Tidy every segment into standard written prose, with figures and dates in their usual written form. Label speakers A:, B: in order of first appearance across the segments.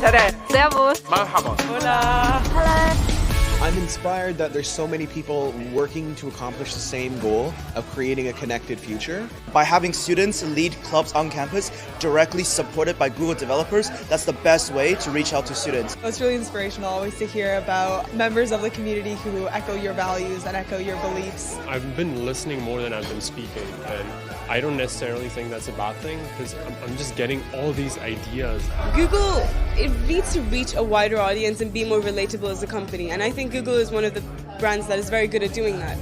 A: Servus.
B: Marhaba.
A: Hola.
C: I'm inspired that there's so many people working to accomplish the same goal of creating a connected future.
D: By having students lead clubs on campus directly supported by Google developers, that's the best way to reach out to students.
E: It's really inspirational always to hear about members of the community who echo your values and echo your beliefs.
F: I've been listening more than I've been speaking, and I don't necessarily think that's a bad thing because I'm just getting all these ideas.
G: Google, it needs to reach a wider audience and be more relatable as a company, and I think Google is one of the brands that is very good at doing that.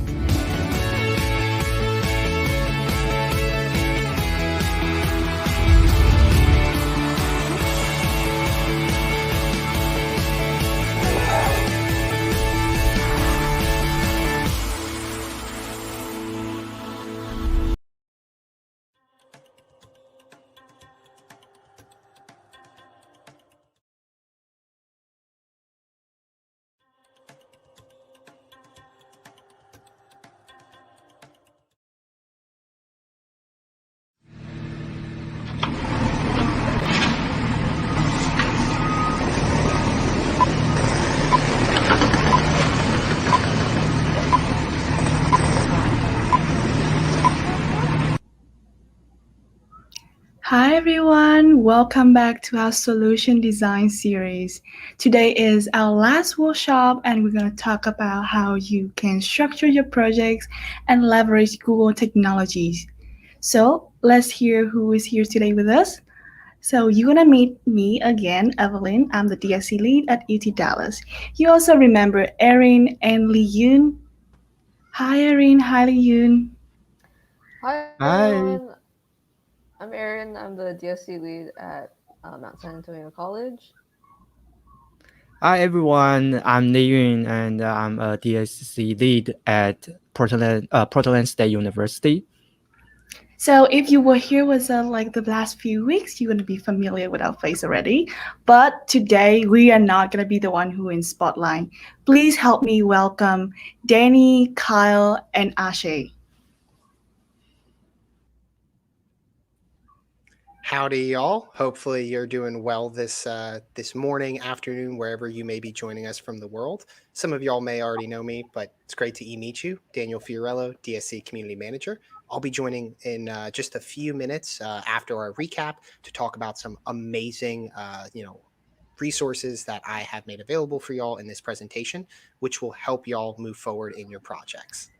H: Hi everyone, welcome back to our solution design series. Today is our last workshop and we're going to talk about how you can structure your projects and leverage Google technologies. So let's hear who is here today with us. So you're going to meet me again, Evelyn. I'm the DSC lead at UT Dallas. You also remember Erin and Lee Yoon. Hi Erin, hi Lee Yoon.
I: Hi everyone. I'm Erin. I'm the DSC lead at Mount San Antonio College.
J: Hi everyone, I'm Neyun and I'm a DSC lead at Portland State University.
H: So if you were here with us like the last few weeks, you're going to be familiar with our face already. But today we are not going to be the one who in spotlight. Please help me welcome Danny, Kyle, and Ashay.
K: Howdy, y'all. Hopefully you're doing well this morning, afternoon, wherever you may be joining us from the world. Some of y'all may already know me, but it's great to meet you. Daniel Fiorello, DSC Community Manager. I'll be joining in just a few minutes after our recap to talk about some amazing, resources that I have made available for y'all in this presentation, which will help y'all move forward in your projects.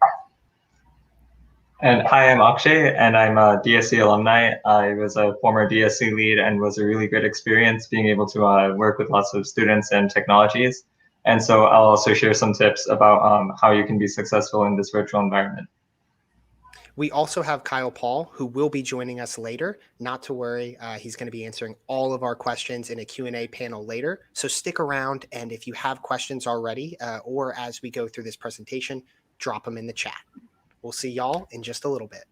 L: And hi, I'm Akshay, and I'm a DSC alumni. I was a former DSC lead and was a really good experience being able to work with lots of students and technologies. And so I'll also share some tips about how you can be successful in this virtual environment.
K: We also have Kyle Paul, who will be joining us later. Not to worry, he's going to be answering all of our questions in a Q&A panel later. So stick around, and if you have questions already, or as we go through this presentation, drop them in the chat. We'll see y'all in just a little bit.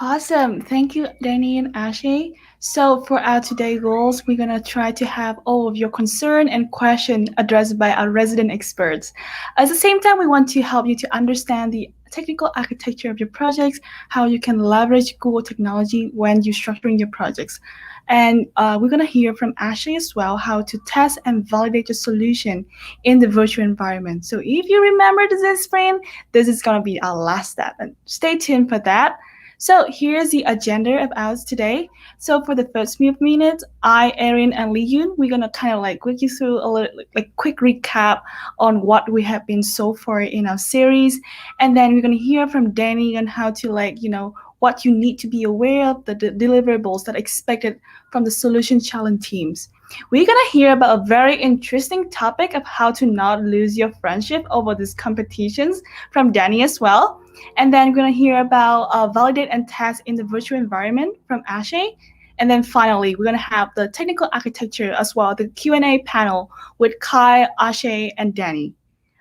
H: Awesome. Thank you, Danny and Ashay. So for our today goals, we're going to try to have all of your concern and question addressed by our resident experts. At the same time, we want to help you to understand the technical architecture of your projects, how you can leverage Google technology when you're structuring your projects. And we're going to hear from Ashley as well how to test and validate your solution in the virtual environment. So if you remember this sprint, this is going to be our last step. And stay tuned for that. So here's the agenda of ours today. So for the first few minutes, I, Erin, and Lee Yoon, we're going to kind of like walk you through a little quick recap on what we have been so far in our series. And then we're going to hear from Danny on how to what you need to be aware of, the deliverables that are expected from the solution challenge teams. We're going to hear about a very interesting topic of how to not lose your friendship over these competitions from Danny as well. And then we're going to hear about validate and test in the virtual environment from Ashay. And then finally, we're going to have the technical architecture as well, the Q&A panel with Kai, Ashay, and Danny.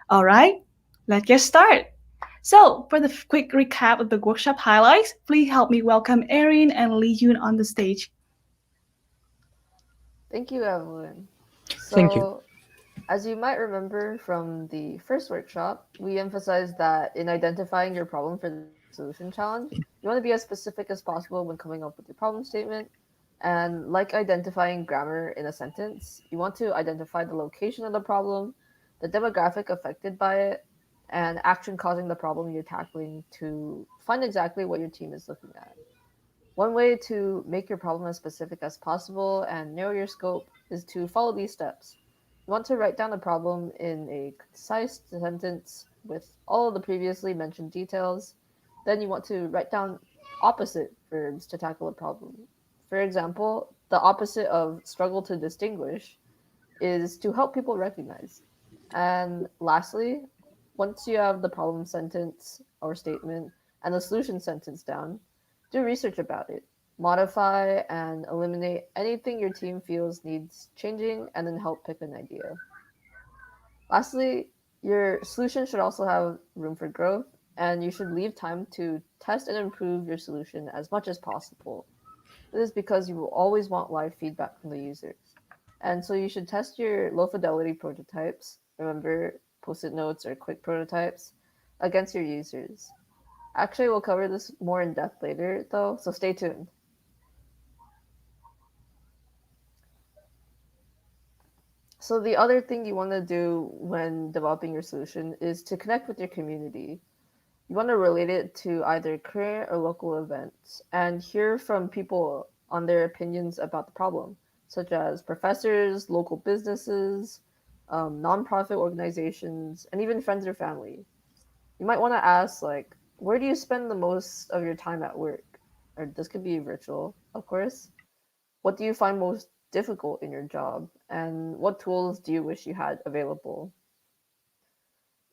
H: All right, let's get started. So for the quick recap of the workshop highlights, please help me welcome Erin and Lee Yoon on the stage.
I: Thank you, Evelyn.
J: Thank you.
I: As you might remember from the first workshop, we emphasized that in identifying your problem for the solution challenge, you want to be as specific as possible when coming up with your problem statement. And like identifying grammar in a sentence, you want to identify the location of the problem, the demographic affected by it, and action causing the problem you're tackling to find exactly what your team is looking at. One way to make your problem as specific as possible and narrow your scope is to follow these steps. You want to write down the problem in a concise sentence with all of the previously mentioned details. Then you want to write down opposite verbs to tackle a problem. For example, the opposite of struggle to distinguish is to help people recognize. And lastly, once you have the problem sentence or statement and the solution sentence down, do research about it. Modify and eliminate anything your team feels needs changing, and then help pick an idea. Lastly, your solution should also have room for growth, and you should leave time to test and improve your solution as much as possible. This is because you will always want live feedback from the users. And so you should test your low fidelity prototypes, remember post-it notes or quick prototypes, against your users. Actually, we'll cover this more in depth later, though, so stay tuned. So the other thing you want to do when developing your solution is to connect with your community. You want to relate it to either current or local events and hear from people on their opinions about the problem, such as professors, local businesses, nonprofit organizations, and even friends or family. You might want to ask, like, where do you spend the most of your time at work? Or this could be virtual, of course. What do you find most difficult in your job? And what tools do you wish you had available?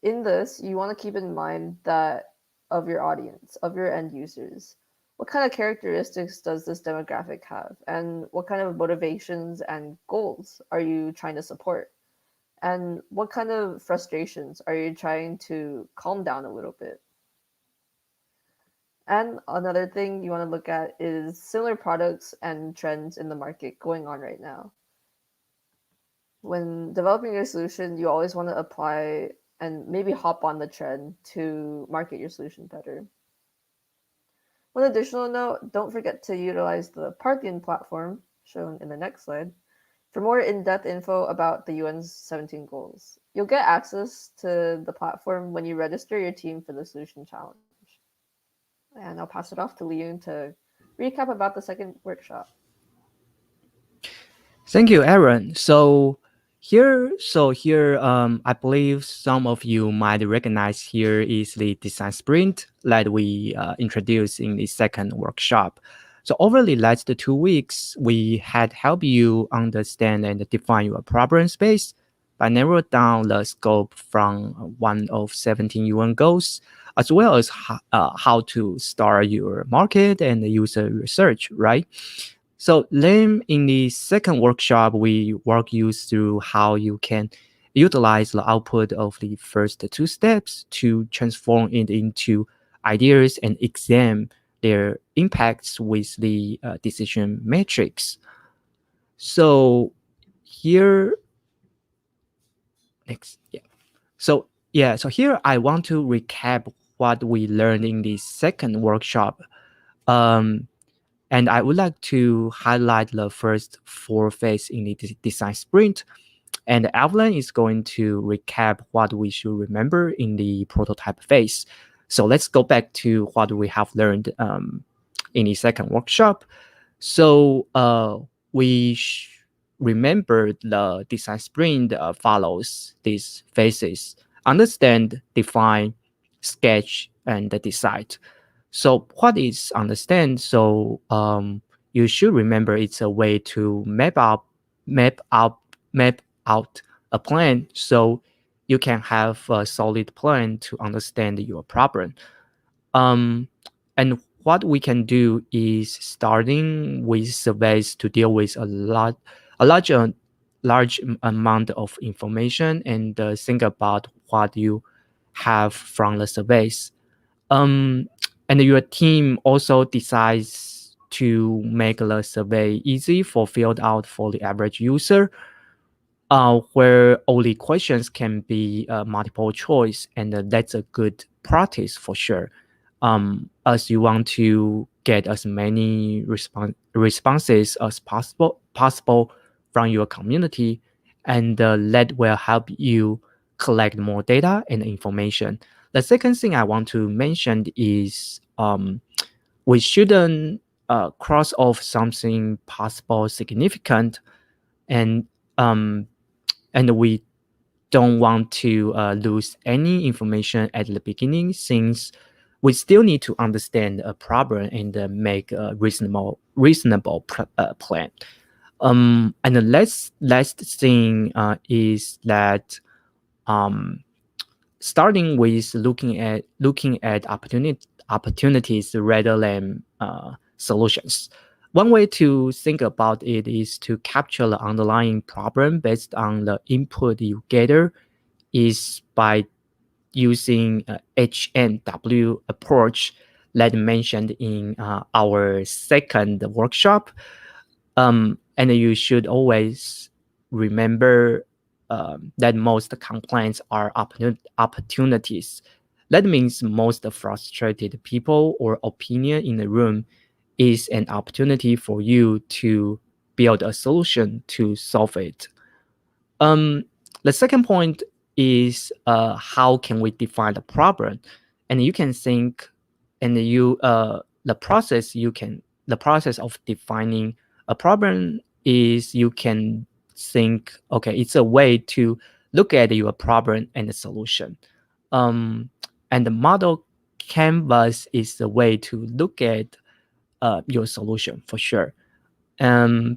I: In this, you want to keep in mind that of your audience, of your end users. What kind of characteristics does this demographic have? And what kind of motivations and goals are you trying to support? And what kind of frustrations are you trying to calm down a little bit? And another thing you want to look at is similar products and trends in the market going on right now. When developing your solution, you always want to apply and maybe hop on the trend to market your solution better. One additional note, don't forget to utilize the Parthian platform, shown in the next slide, for more in-depth info about the UN's 17 goals. You'll get access to the platform when you register your team for the solution challenge. And I'll pass it off to Leon to recap about the second workshop.
J: Thank you, Aaron. Here, I believe some of you might recognize here is the design sprint that we introduced in the second workshop. So over the last 2 weeks, we had helped you understand and define your problem space by narrowing down the scope from one of 17 UN goals, as well as how to start your market and user research, right? So then in the second workshop, we walk you through how you can utilize the output of the first 2 steps to transform it into ideas and examine their impacts with the decision matrix. So here, next, yeah. So here I want to recap what we learned in the second workshop. And I would like to highlight the first 4 phases in the design sprint. And Evelyn is going to recap what we should remember in the prototype phase. So let's go back to what we have learned in the second workshop. So we remember the design sprint follows these phases: understand, define, sketch, and decide. So what is understand? So you should remember it's a way to map out a plan, so you can have a solid plan to understand your problem. And what we can do is starting with surveys to deal with large amount of information and think about what you have from the surveys. And your team also decides to make the survey easy for filled out for the average user, where all the questions can be multiple choice, and that's a good practice for sure. As you want to get as many responses as possible from your community, and that will help you collect more data and information. The second thing I want to mention is we shouldn't cross off something possible significant, and um, and we don't want to lose any information at the beginning, since we still need to understand a problem and make a reasonable plan. And the last thing is that um, starting with looking at opportunities rather than solutions. One way to think about it is to capture the underlying problem based on the input you gather is by using HNW approach that mentioned in our second workshop. And you should always remember that most complaints are opportunities. That means most frustrated people or opinion in the room is an opportunity for you to build a solution to solve it. The second point is how can we define the problem, and you can think, and the process of defining a problem is you can think, okay, it's a way to look at your problem and the solution, and the model canvas is a way to look at your solution for sure.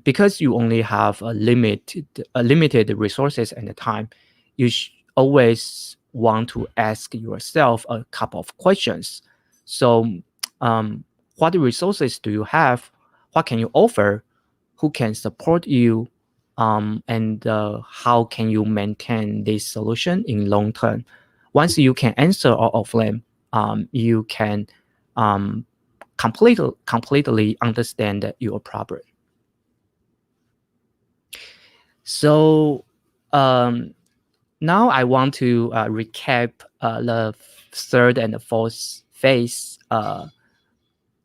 J: Because you only have limited resources and time, you always want to ask yourself a couple of questions. So, what resources do you have? What can you offer? Who can support you? And how can you maintain this solution in long term? Once you can answer all of them, you can completely understand your problem. So now I want to recap the third and the fourth phase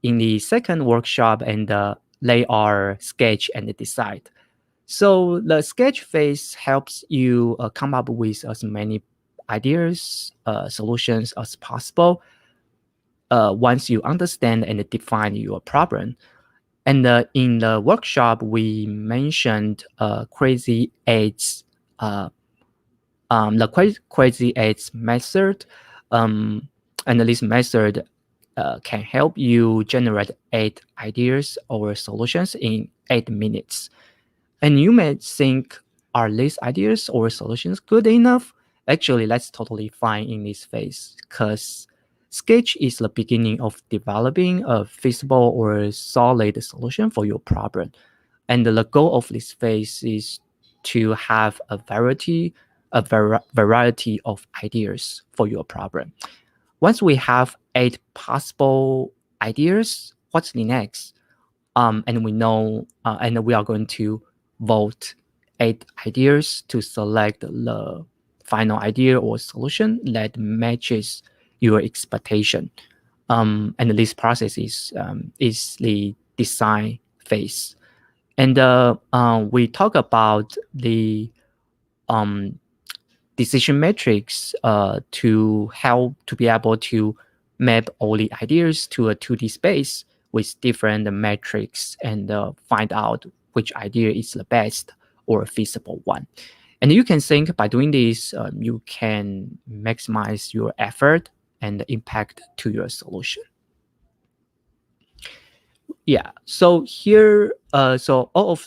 J: in the second workshop, and they are sketch and decide. So the sketch phase helps you come up with as many ideas, solutions as possible once you understand and define your problem. And in the workshop, we mentioned crazy eights, the crazy eights method, and this method can help you generate 8 ideas or solutions in 8 minutes. And you may think, are these ideas or solutions good enough? Actually, that's totally fine in this phase, because sketch is the beginning of developing a feasible or solid solution for your problem. And the goal of this phase is to have a variety of ideas for your problem. Once we have 8 possible ideas, what's the next? And we know, and we are going to vote 8 ideas to select the final idea or solution that matches your expectation. And this process is the design phase. And we talk about the decision matrix to help to be able to map all the ideas to a 2D space with different metrics and find out which idea is the best or feasible one. And you can think by doing this, you can maximize your effort and the impact to your solution. Yeah, so here, so all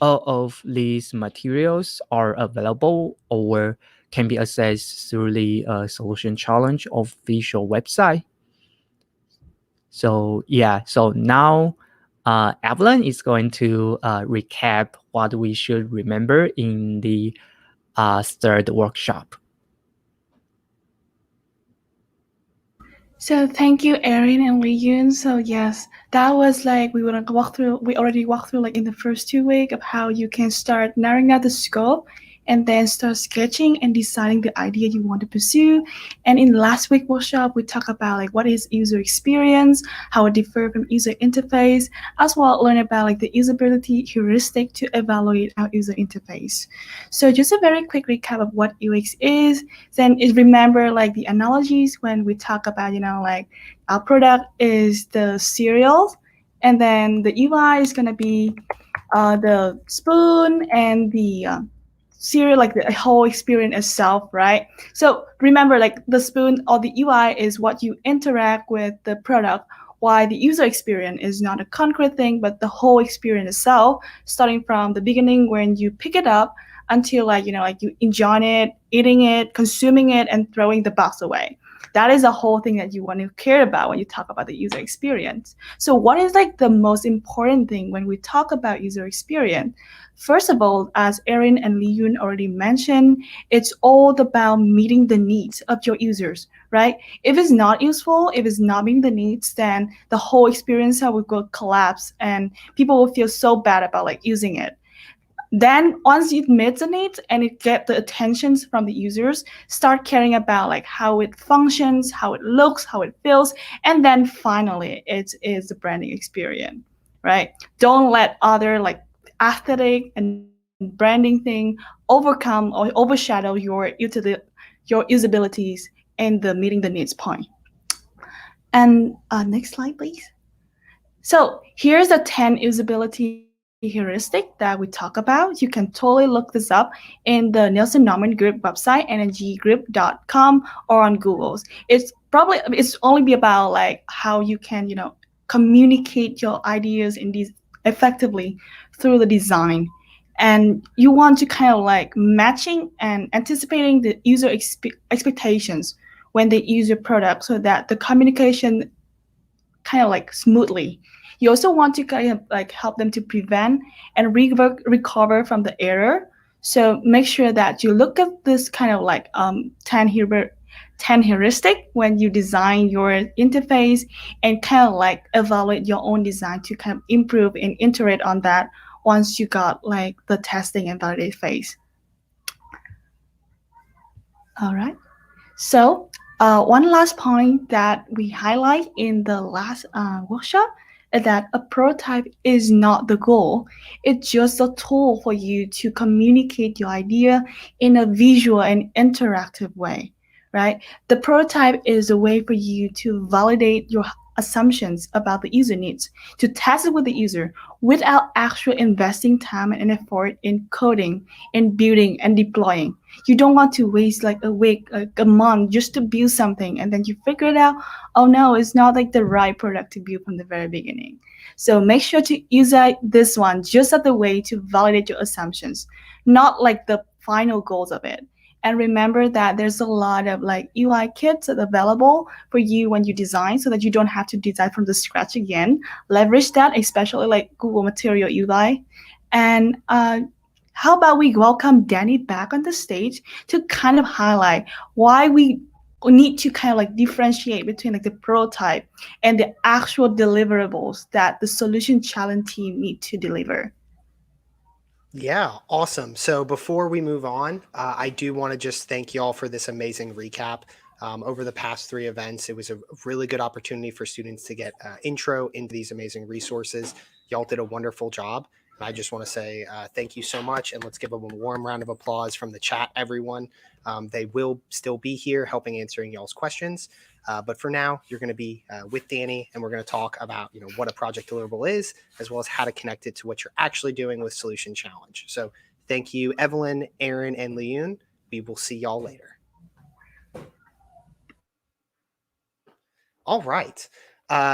J: of these materials are available or can be accessed through the solution challenge official website. So yeah, so now Evelyn is going to recap what we should remember in the third workshop.
H: So thank you, Erin and Lee Yun. So yes, that was like we already walked through like in the first 2 weeks of how you can start narrowing down the scope and then start sketching and deciding the idea you want to pursue. And in last week workshop, we talk about like what is user experience, how it differs from user interface, as well learn about like the usability heuristic to evaluate our user interface. So just a very quick recap of what UX is. Then is remember like the analogies when we talk about, like our product is the cereal, and then the UI is gonna be the spoon and the cereal, like the whole experience itself, right? So remember, like the spoon or the UI is what you interact with the product, while the user experience is not a concrete thing, but the whole experience itself, starting from the beginning when you pick it up until like you enjoying it, eating it, consuming it, and throwing the box away. That is the whole thing that you want to care about when you talk about the user experience. So what is like the most important thing when we talk about user experience? First of all, as Erin and Lee Yoon already mentioned, it's all about meeting the needs of your users, right? If it's not useful, if it's not meeting the needs, then the whole experience will go collapse and people will feel so bad about like using it. Then once it meets the needs and it get the attentions from the users, start caring about like how it functions, how it looks, how it feels, and then finally it is the branding experience, right? Don't let other like aesthetic and branding thing overcome or overshadow your usabilities and the meeting the needs point. And next slide, please. So here's the 10 usability heuristic that we talk about. You can totally look this up in the Nielsen Norman Group website, energygroup.com, or on Google's. It's only be about like how you can, communicate your ideas in these effectively through the design. And you want to kind of like matching and anticipating the user expectations when they use your product so that the communication kind of like smoothly. You also want to kind of like help them to prevent and recover from the error. So make sure that you look at this kind of like 10 heuristic when you design your interface and kind of like evaluate your own design to kind of improve and iterate on that once you got like the testing and validate phase. All right. So one last point that we highlight in the last workshop is that a prototype is not the goal. It's just a tool for you to communicate your idea in a visual and interactive way, right? The prototype is a way for you to validate your assumptions about the user needs, to test it with the user without actually investing time and effort in coding, in building and deploying. You don't want to waste like a week, like a month just to build something and then you figure it out, oh no, it's not like the right product to build from the very beginning. So make sure to use this one just as a way to validate your assumptions, not like the final goals of it. And remember that there's a lot of like UI kits available for you when you design so that you don't have to design from the scratch again. Leverage that, especially like Google Material UI. And how about we welcome Danny back on the stage to kind of highlight why we need to kind of like differentiate between like the prototype and the actual deliverables that the solution challenge team need to deliver.
K: Yeah, awesome. So before we move on, I do want to just thank y'all for this amazing recap. Over the past 3 events, it was a really good opportunity for students to get intro into these amazing resources. Y'all did a wonderful job. And I just want to say thank you so much. And let's give them a warm round of applause from the chat, everyone. They will still be here helping answering y'all's questions. But for now, you're going to be with Danny, and we're going to talk about what a project deliverable is, as well as how to connect it to what you're actually doing with Solution Challenge. So thank you, Evelyn, Aaron, and Leon. We will see y'all later. All right.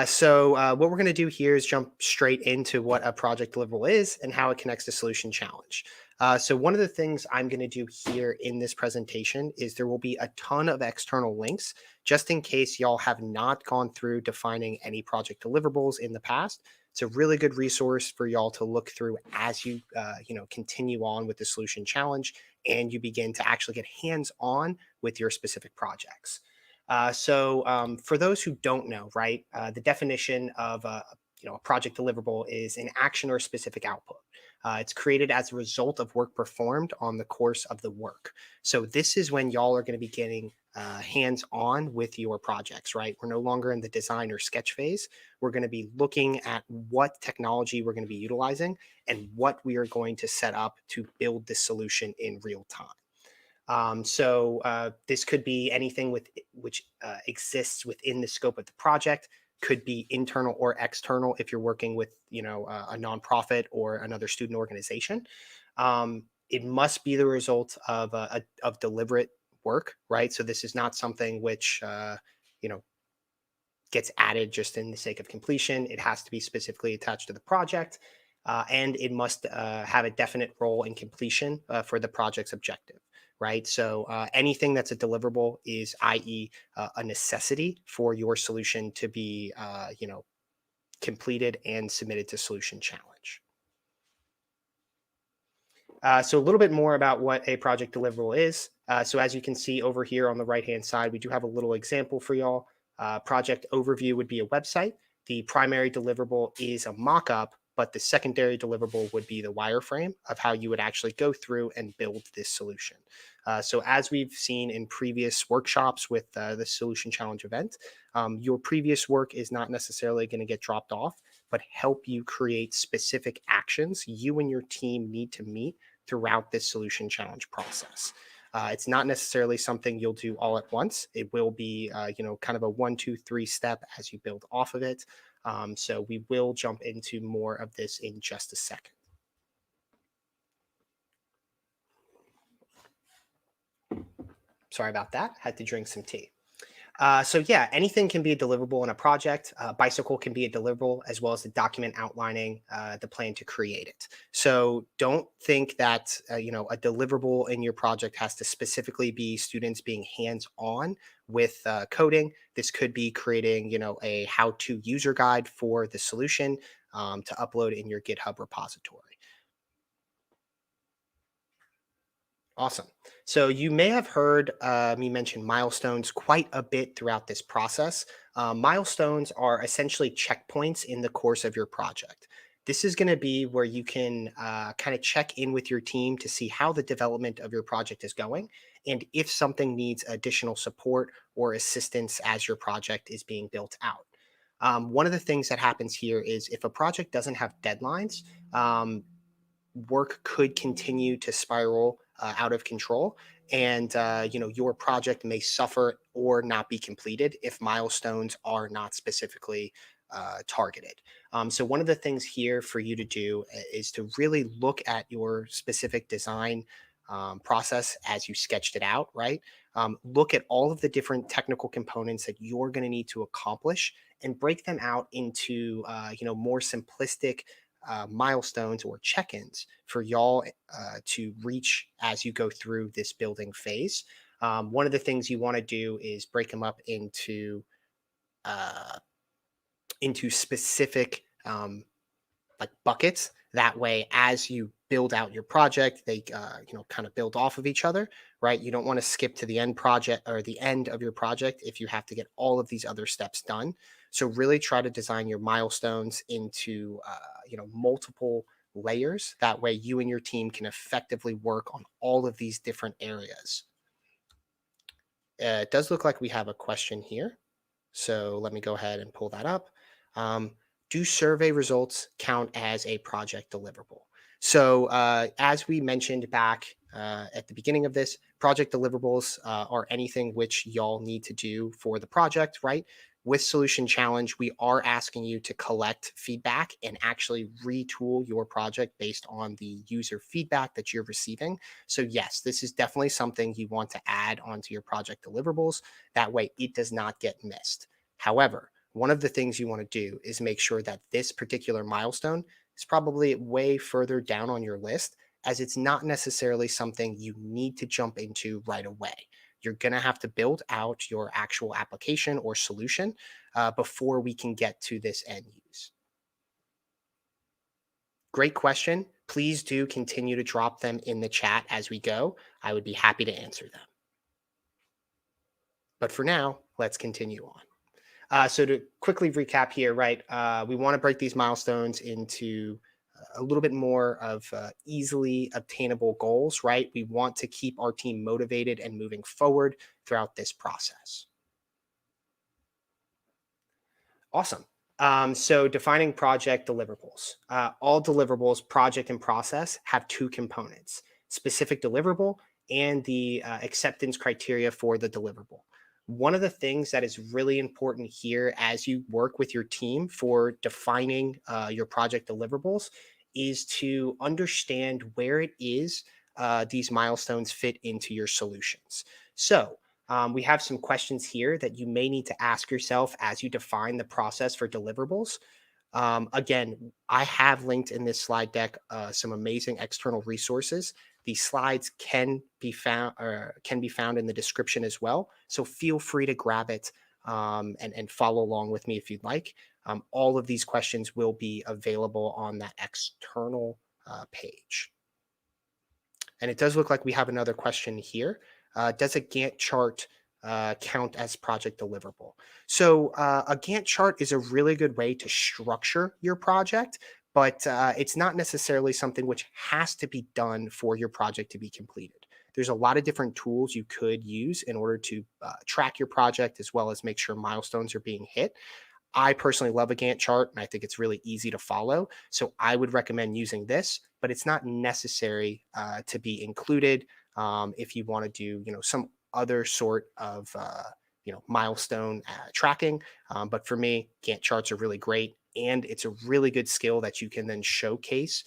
K: So what we're going to do here is jump straight into what a project deliverable is and how it connects to Solution Challenge. So one of the things I'm going to do here in this presentation is there will be a ton of external links just in case y'all have not gone through defining any project deliverables in the past. It's a really good resource for y'all to look through as you continue on with the Solution Challenge and you begin to actually get hands-on with your specific projects. So for those who don't know, right, the definition of a project deliverable is an action or specific output. It's created as a result of work performed on the course of the work. So this is when y'all are going to be getting hands-on with your projects, right? We're no longer in the design or sketch phase. We're going to be looking at what technology we're going to be utilizing and what we are going to set up to build this solution in real time. So this could be anything which exists within the scope of the project. Could be internal or external if you're working with, a nonprofit or another student organization. It must be the result of deliberate work, right? So this is not something which, gets added just in the sake of completion. It has to be specifically attached to the project, and it must have a definite role in completion for the project's objective. Right. So anything that's a deliverable is, i.e., a necessity for your solution to be, completed and submitted to Solution Challenge. So a little bit more about what a project deliverable is. So as you can see over here on the right-hand side, we do have a little example for y'all. Project overview would be a website. The primary deliverable is a mock-up, but the secondary deliverable would be the wireframe of how you would actually go through and build this solution. So as we've seen in previous workshops with the Solution Challenge event, your previous work is not necessarily going to get dropped off, but help you create specific actions you and your team need to meet throughout this Solution Challenge process. It's not necessarily something you'll do all at once. It will be, kind of a 1, 2, 3 step as you build off of it. So we will jump into more of this in just a second. Sorry about that. Had to drink some tea. So yeah, anything can be a deliverable in a project. Bicycle can be a deliverable, as well as the document outlining the plan to create it. So don't think that a deliverable in your project has to specifically be students being hands-on with coding. This could be creating a how-to user guide for the solution to upload in your GitHub repository. Awesome. So you may have heard me mention milestones quite a bit throughout this process. Milestones are essentially checkpoints in the course of your project. This is going to be where you can kind of check in with your team to see how the development of your project is going and if something needs additional support or assistance as your project is being built out. One of the things that happens here is if a project doesn't have deadlines, work could continue to spiral out of control, and your project may suffer or not be completed if milestones are not specifically targeted. So one of the things here for you to do is to really look at your specific design process as you sketched it out, right? Look at all of the different technical components that you're going to need to accomplish and break them out into more simplistic milestones or check-ins for y'all to reach as you go through this building phase. One of the things you want to do is break them up into specific like buckets. That way, as you build out your project, they kind of build off of each other, right? You don't want to skip to the end project or the end of your project if you have to get all of these other steps done. So really try to design your milestones into multiple layers. That way, you and your team can effectively work on all of these different areas. It does look like we have a question here, so let me go ahead and pull that up. Do survey results count as a project deliverable? So as we mentioned back at the beginning of this, project deliverables are anything which y'all need to do for the project, right? With Solution Challenge, we are asking you to collect feedback and actually retool your project based on the user feedback that you're receiving. So yes, this is definitely something you want to add onto your project deliverables. That way it does not get missed. However, one of the things you want to do is make sure that this particular milestone is probably way further down on your list, as it's not necessarily something you need to jump into right away. You're going to have to build out your actual application or solution before we can get to this end use. Great question. Please do continue to drop them in the chat as we go. I would be happy to answer them. But for now, let's continue on. So to quickly recap here, right, we want to break these milestones into a little bit more of easily obtainable goals, right? We want to keep our team motivated and moving forward throughout this process. Awesome. So defining project deliverables. All deliverables, project and process, have two components: specific deliverable and the acceptance criteria for the deliverable. One of the things that is really important here as you work with your team for defining your project deliverables is to understand where it is these milestones fit into your solutions. So we have some questions here that you may need to ask yourself as you define the process for deliverables. Again, I have linked in this slide deck some amazing external resources. These slides can be found in the description as well. So feel free to grab it and follow along with me if you'd like. All of these questions will be available on that external page. And it does look like we have another question here. Does a Gantt chart count as project deliverable? So a Gantt chart is a really good way to structure your project, but it's not necessarily something which has to be done for your project to be completed. There's a lot of different tools you could use in order to track your project as well as make sure milestones are being hit. I personally love a Gantt chart and I think it's really easy to follow. So I would recommend using this, but it's not necessary to be included if you want to do, some other sort of, milestone tracking. But for me, Gantt charts are really great. And it's a really good skill that you can then showcase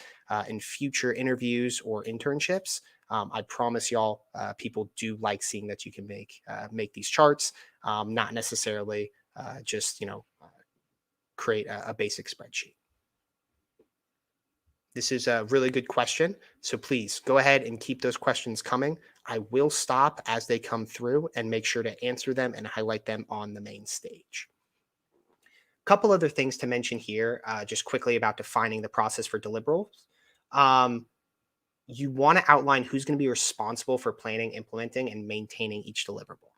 K: in future interviews or internships. I promise y'all, people do like seeing that you can make these charts, not necessarily just create a basic spreadsheet. This is a really good question. So please go ahead and keep those questions coming. I will stop as they come through and make sure to answer them and highlight them on the main stage. Couple other things to mention here, just quickly about defining the process for deliverables. You want to outline who's going to be responsible for planning, implementing, and maintaining each deliverable.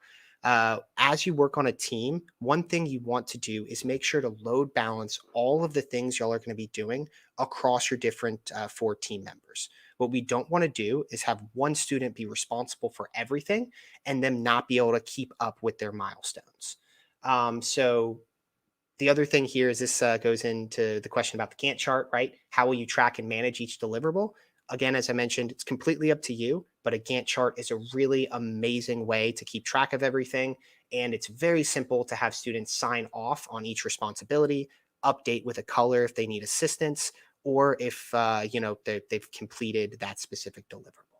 K: As you work on a team, one thing you want to do is make sure to load balance all of the things y'all are going to be doing across your different 4 team members. What we don't want to do is have one student be responsible for everything and them not be able to keep up with their milestones. So the other thing here is this goes into the question about the Gantt chart, right? How will you track and manage each deliverable? Again, as I mentioned, it's completely up to you, but a Gantt chart is a really amazing way to keep track of everything. And it's very simple to have students sign off on each responsibility, update with a color if they need assistance, or if they've completed that specific deliverable.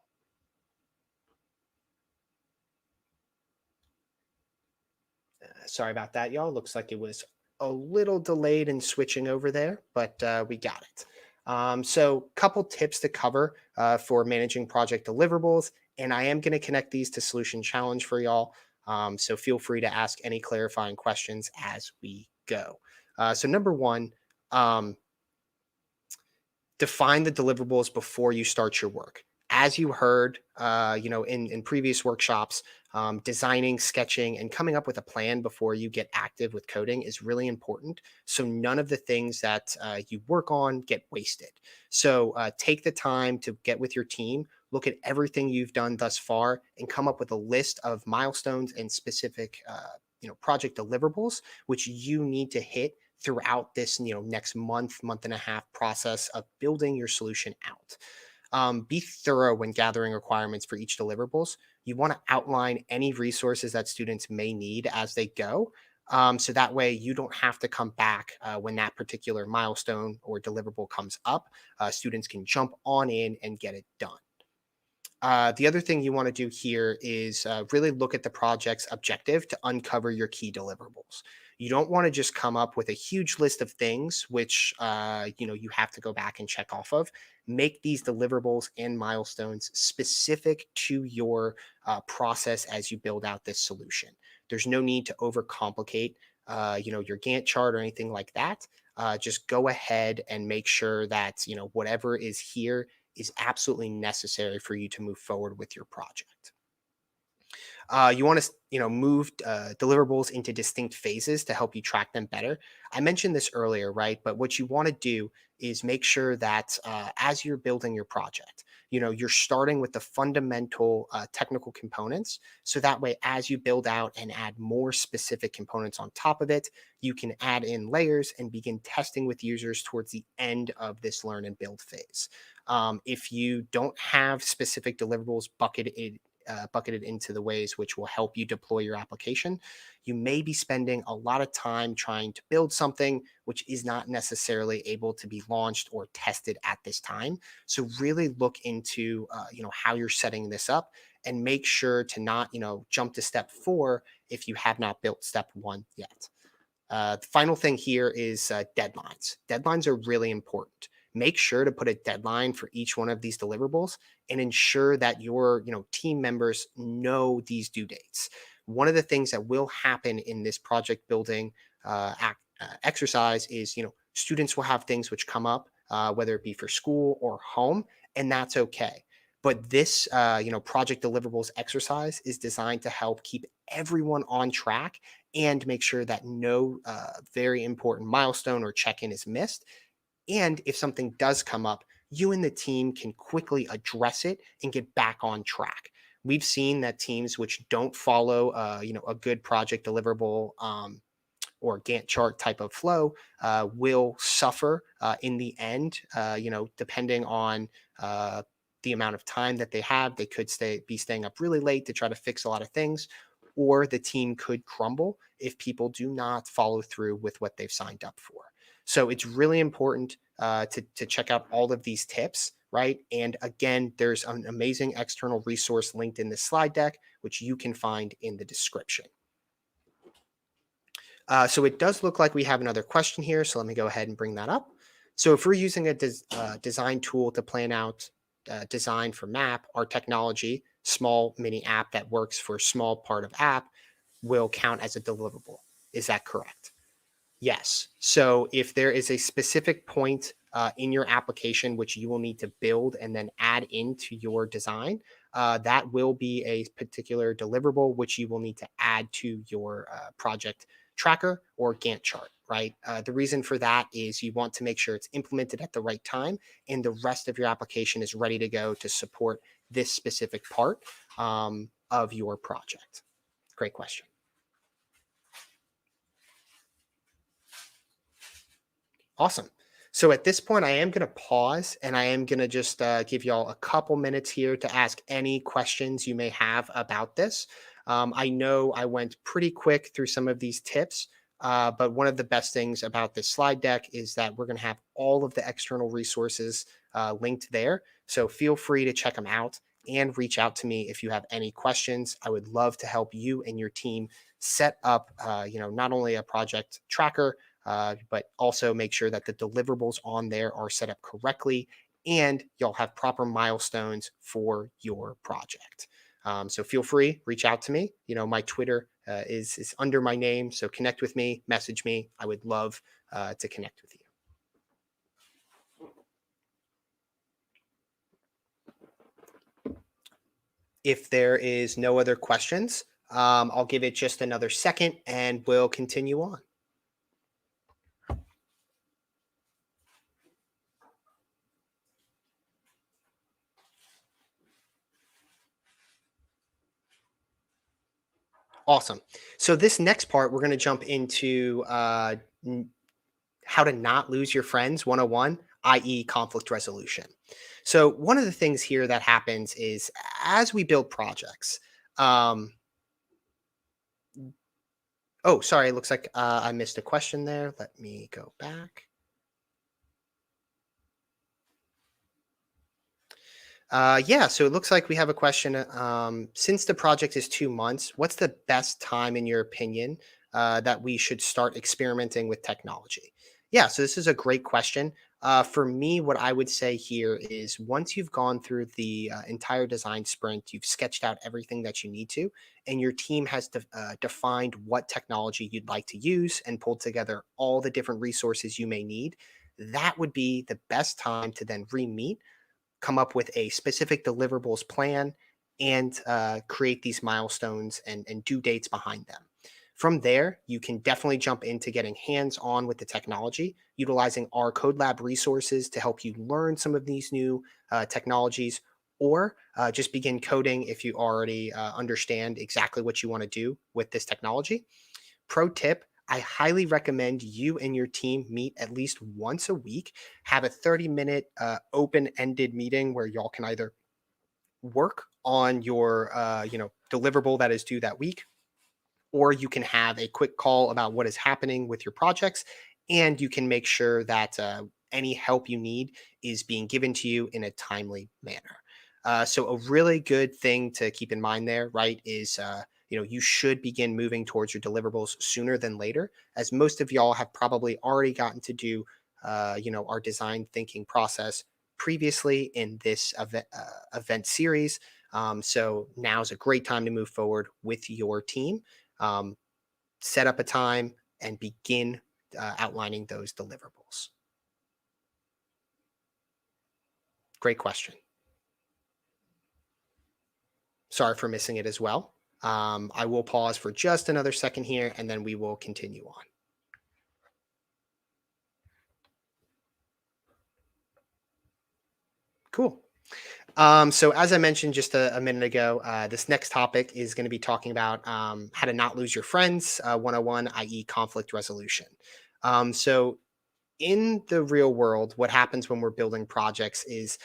K: Sorry about that, y'all. Looks like it was a little delayed in switching over there, but we got it. So couple tips to cover for managing project deliverables, and I am going to connect these to Solution Challenge for y'all. So feel free to ask any clarifying questions as we go. So number one, define the deliverables before you start your work. As you heard, in previous workshops, designing, sketching, and coming up with a plan before you get active with coding is really important. So none of the things that you work on get wasted. So take the time to get with your team, look at everything you've done thus far, and come up with a list of milestones and specific, project deliverables, which you need to hit throughout this, next month and a half process of building your solution out. Be thorough when gathering requirements for each deliverables. You want to outline any resources that students may need as they go. So that way you don't have to come back when that particular milestone or deliverable comes up. Students can jump on in and get it done. The other thing you want to do here is really look at the project's objective to uncover your key deliverables. You don't want to just come up with a huge list of things, which you have to go back and check off of. Make these deliverables and milestones specific to your process as you build out this solution. There's no need to overcomplicate, your Gantt chart or anything like that. Just go ahead and make sure that whatever is here is absolutely necessary for you to move forward with your project. You want to move deliverables into distinct phases to help you track them better. I mentioned this earlier, right? But what you want to do is make sure that as you're building your project, you're starting with the fundamental technical components. So that way, as you build out and add more specific components on top of it, you can add in layers and begin testing with users towards the end of this learn and build phase. If you don't have specific deliverables bucketed into the ways which will help you deploy your application, you may be spending a lot of time trying to build something which is not necessarily able to be launched or tested at this time. So really look into how you're setting this up and make sure to not jump to step 4 if you have not built step 1 yet. The final thing here is deadlines. Deadlines are really important. Make sure to put a deadline for each one of these deliverables and ensure that your team members know these due dates. One of the things that will happen in this project building exercise is students will have things which come up, whether it be for school or home, and that's okay. But this project deliverables exercise is designed to help keep everyone on track and make sure that no very important milestone or check-in is missed. And if something does come up, you and the team can quickly address it and get back on track. We've seen that teams which don't follow, a good project deliverable or Gantt chart type of flow will suffer in the end. Depending on the amount of time that they have, they could be staying up really late to try to fix a lot of things, or the team could crumble if people do not follow through with what they've signed up for. So it's really important to check out all of these tips, right? And again, there's an amazing external resource linked in this slide deck, which you can find in the description. So it does look like we have another question here. So let me go ahead and bring that up. So if we're using a design tool to plan out design for map, our technology, small mini app that works for a small part of app, will count as a deliverable. Is that correct? Yes. So if there is a specific point in your application which you will need to build and then add into your design, that will be a particular deliverable which you will need to add to your project tracker or Gantt chart, right? The reason for that is you want to make sure it's implemented at the right time and the rest of your application is ready to go to support this specific part of your project. Great question. Awesome. So at this point, I am going to pause and I am going to just give y'all a couple minutes here to ask any questions you may have about this. I know I went pretty quick through some of these tips, but one of the best things about this slide deck is that we're going to have all of the external resources linked there. So feel free to check them out and reach out to me if you have any questions. I would love to help you and your team set up, not only a project tracker, but also make sure that the deliverables on there are set up correctly and you'll have proper milestones for your project. So feel free, reach out to me. My Twitter is under my name. So connect with me, message me. I would love to connect with you. If there is no other questions, I'll give it just another second and we'll continue on. Awesome. So this next part, we're going to jump into how to not lose your friends 101, i.e. conflict resolution. So one of the things here that happens is as we build projects, oh, sorry, it looks like I missed a question there. Let me go back. Yeah, so it looks like we have a question. Since the project is 2 months, what's the best time, in your opinion, that we should start experimenting with technology? Yeah, so this is a great question. For me, what I would say here is once you've gone through the entire design sprint, you've sketched out everything that you need to, and your team has defined what technology you'd like to use and pulled together all the different resources you may need, that would be the best time to then re-meet, come up with a specific deliverables plan, and create these milestones and due dates behind them. From there, you can definitely jump into getting hands-on with the technology, utilizing our Code Lab resources to help you learn some of these new technologies, or just begin coding if you already understand exactly what you want to do with this technology. Pro tip, I highly recommend you and your team meet at least once a week, have a 30-minute open-ended meeting where y'all can either work on your deliverable that is due that week, or you can have a quick call about what is happening with your projects, and you can make sure that any help you need is being given to you in a timely manner. So a really good thing to keep in mind there, right, is you should begin moving towards your deliverables sooner than later, as most of y'all have probably already gotten to do our design thinking process previously in this event series. So now is a great time to move forward with your team. Set up a time and begin outlining those deliverables. Great question. Sorry for missing it as well. I will pause for just another second here, and then we will continue on. Cool. So as I mentioned just a minute ago, this next topic is going to be talking about how to not lose your friends 101, i.e. conflict resolution. So in the real world, what happens when we're building projects is,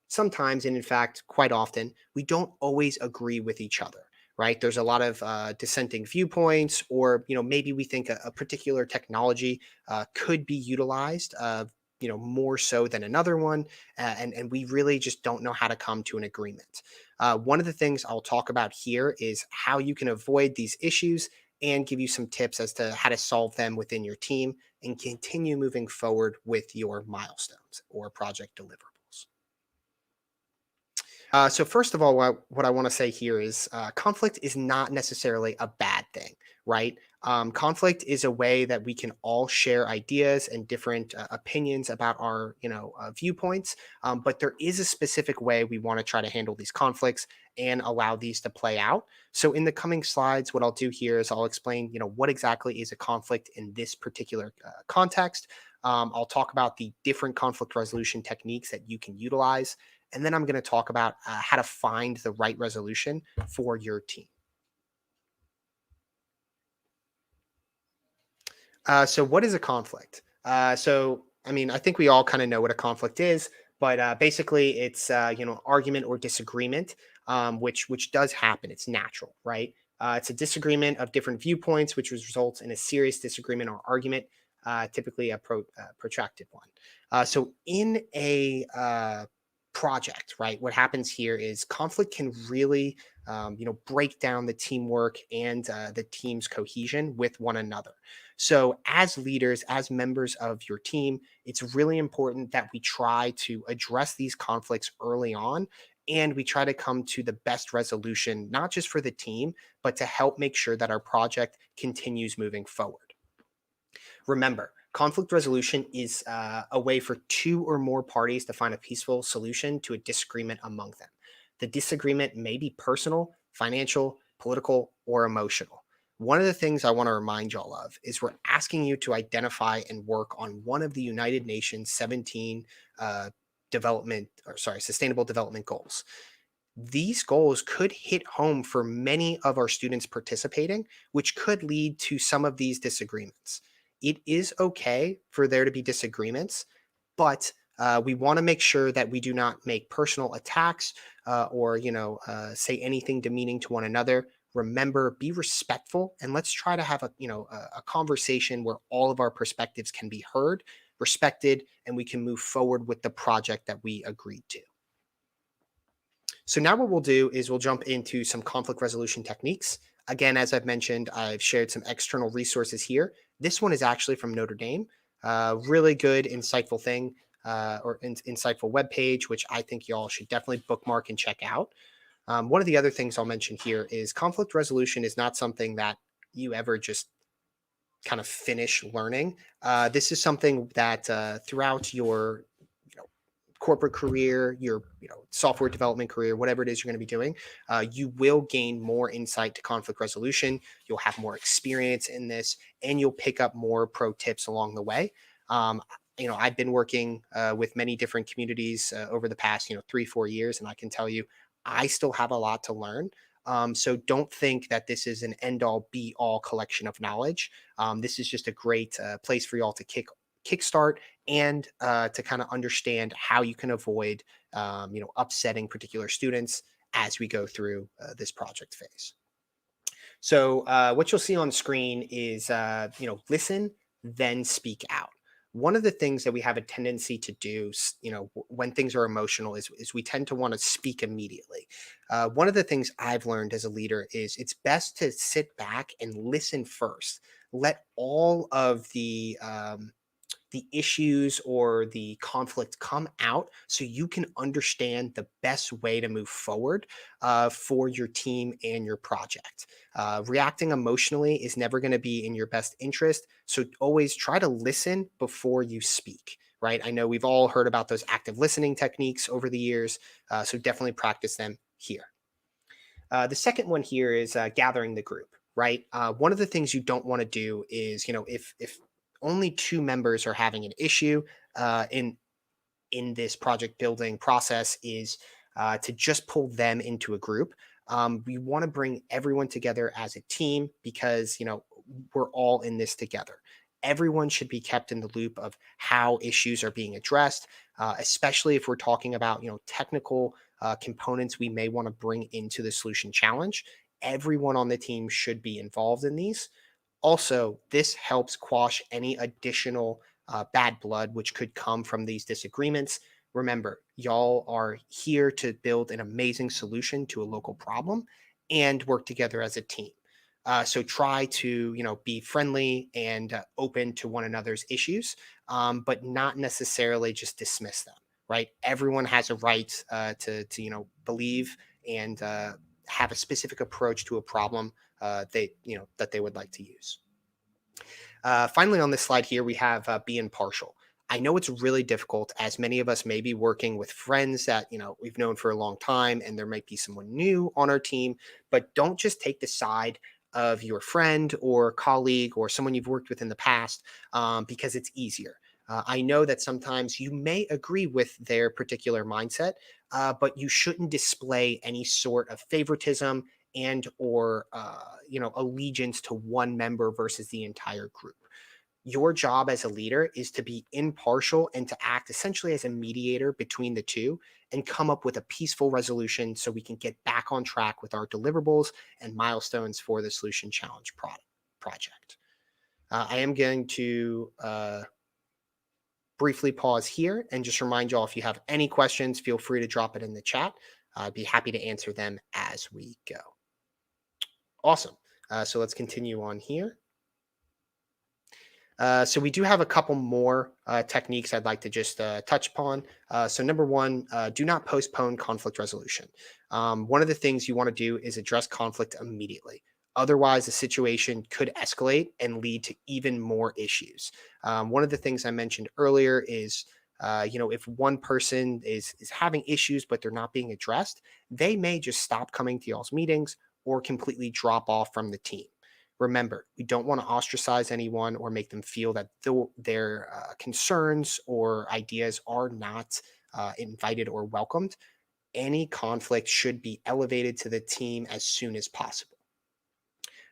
K: sometimes, and in fact, quite often, we don't always agree with each other, right? There's a lot of dissenting viewpoints, or, maybe we think a particular technology could be utilized, more so than another one. And we really just don't know how to come to an agreement. One of the things I'll talk about here is how you can avoid these issues and give you some tips as to how to solve them within your team and continue moving forward with your milestones or project deliverables. So first of all, what I want to say here is conflict is not necessarily a bad thing, right? Conflict is a way that we can all share ideas and different opinions about our, viewpoints. But there is a specific way we want to try to handle these conflicts and allow these to play out. So in the coming slides, what I'll do here is I'll explain, what exactly is a conflict in this particular context. I'll talk about the different conflict resolution techniques that you can utilize. And then I'm going to talk about how to find the right resolution for your team. So what is a conflict? I think we all kind of know what a conflict is, but basically it's, argument or disagreement, which does happen. It's natural, right? It's a disagreement of different viewpoints, which results in a serious disagreement or argument, typically a protracted one. So in a project, right, what happens here is conflict can really, break down the teamwork and the team's cohesion with one another. So as leaders, as members of your team, it's really important that we try to address these conflicts early on, and we try to come to the best resolution, not just for the team, but to help make sure that our project continues moving forward. Remember, conflict resolution is a way for two or more parties to find a peaceful solution to a disagreement among them. The disagreement may be personal, financial, political, or emotional. One of the things I want to remind y'all of is we're asking you to identify and work on one of the United Nations 17 Sustainable Development Goals. These goals could hit home for many of our students participating, which could lead to some of these disagreements. It is okay for there to be disagreements, but we want to make sure that we do not make personal attacks or say anything demeaning to one another. Remember, be respectful, and let's try to have a conversation where all of our perspectives can be heard, respected, and we can move forward with the project that we agreed to. So now what we'll do is we'll jump into some conflict resolution techniques. Again, as I've mentioned, I've shared some external resources here. This one is actually from Notre Dame. Really good, insightful thing or insightful webpage, which I think y'all should definitely bookmark and check out. One of the other things I'll mention here is conflict resolution is not something that you ever just kind of finish learning. This is something that throughout your corporate career, your software development career, whatever it is you're going to be doing, you will gain more insight to conflict resolution. You'll have more experience in this, and you'll pick up more pro tips along the way. I've been working with many different communities over the past 3-4 years, and I can tell you I still have a lot to learn. So don't think that this is an end-all, be-all collection of knowledge. This is just a great place for y'all to kickstart and to kind of understand how you can avoid upsetting particular students as we go through this project phase. So what you'll see on screen is listen, then speak out. One of the things that we have a tendency to do, when things are emotional, is we tend to want to speak immediately. One of the things I've learned as a leader is it's best to sit back and listen first. Let all of the issues or the conflict come out so you can understand the best way to move forward for your team and your project. Reacting emotionally is never going to be in your best interest. So always try to listen before you speak, right? I know we've all heard about those active listening techniques over the years. So definitely practice them here. The second one here is gathering the group, right? One of the things you don't want to do is, if only 2 members are having an issue in this project building process, is to just pull them into a group. We want to bring everyone together as a team because, we're all in this together. Everyone should be kept in the loop of how issues are being addressed, especially if we're talking about, technical components we may want to bring into the solution challenge. Everyone on the team should be involved in these. Also, this helps quash any additional bad blood which could come from these disagreements. Remember, y'all are here to build an amazing solution to a local problem and work together as a team. So try to, be friendly and open to one another's issues, but not necessarily just dismiss them, right? Everyone has a right to believe and have a specific approach to a problem that they would like to use. Finally, on this slide here, we have be impartial. I know it's really difficult, as many of us may be working with friends that we've known for a long time, and there might be someone new on our team. But don't just take the side of your friend or colleague or someone you've worked with in the past because it's easier. I know that sometimes you may agree with their particular mindset, but you shouldn't display any sort of favoritism and or allegiance to one member versus the entire group. Your job as a leader is to be impartial and to act essentially as a mediator between the two and come up with a peaceful resolution so we can get back on track with our deliverables and milestones for the solution challenge project. I am going to briefly pause here and just remind y'all, if you have any questions, feel free to drop it in the chat. I'd be happy to answer them as we go. Awesome. So let's continue on here. So we do have a couple more techniques I'd like to just touch upon. So number one, do not postpone conflict resolution. One of the things you want to do is address conflict immediately. Otherwise, the situation could escalate and lead to even more issues. One of the things I mentioned earlier is, if one person is having issues, but they're not being addressed, they may just stop coming to y'all's meetings or completely drop off from the team. Remember, we don't want to ostracize anyone or make them feel that their concerns or ideas are not invited or welcomed. Any conflict should be elevated to the team as soon as possible.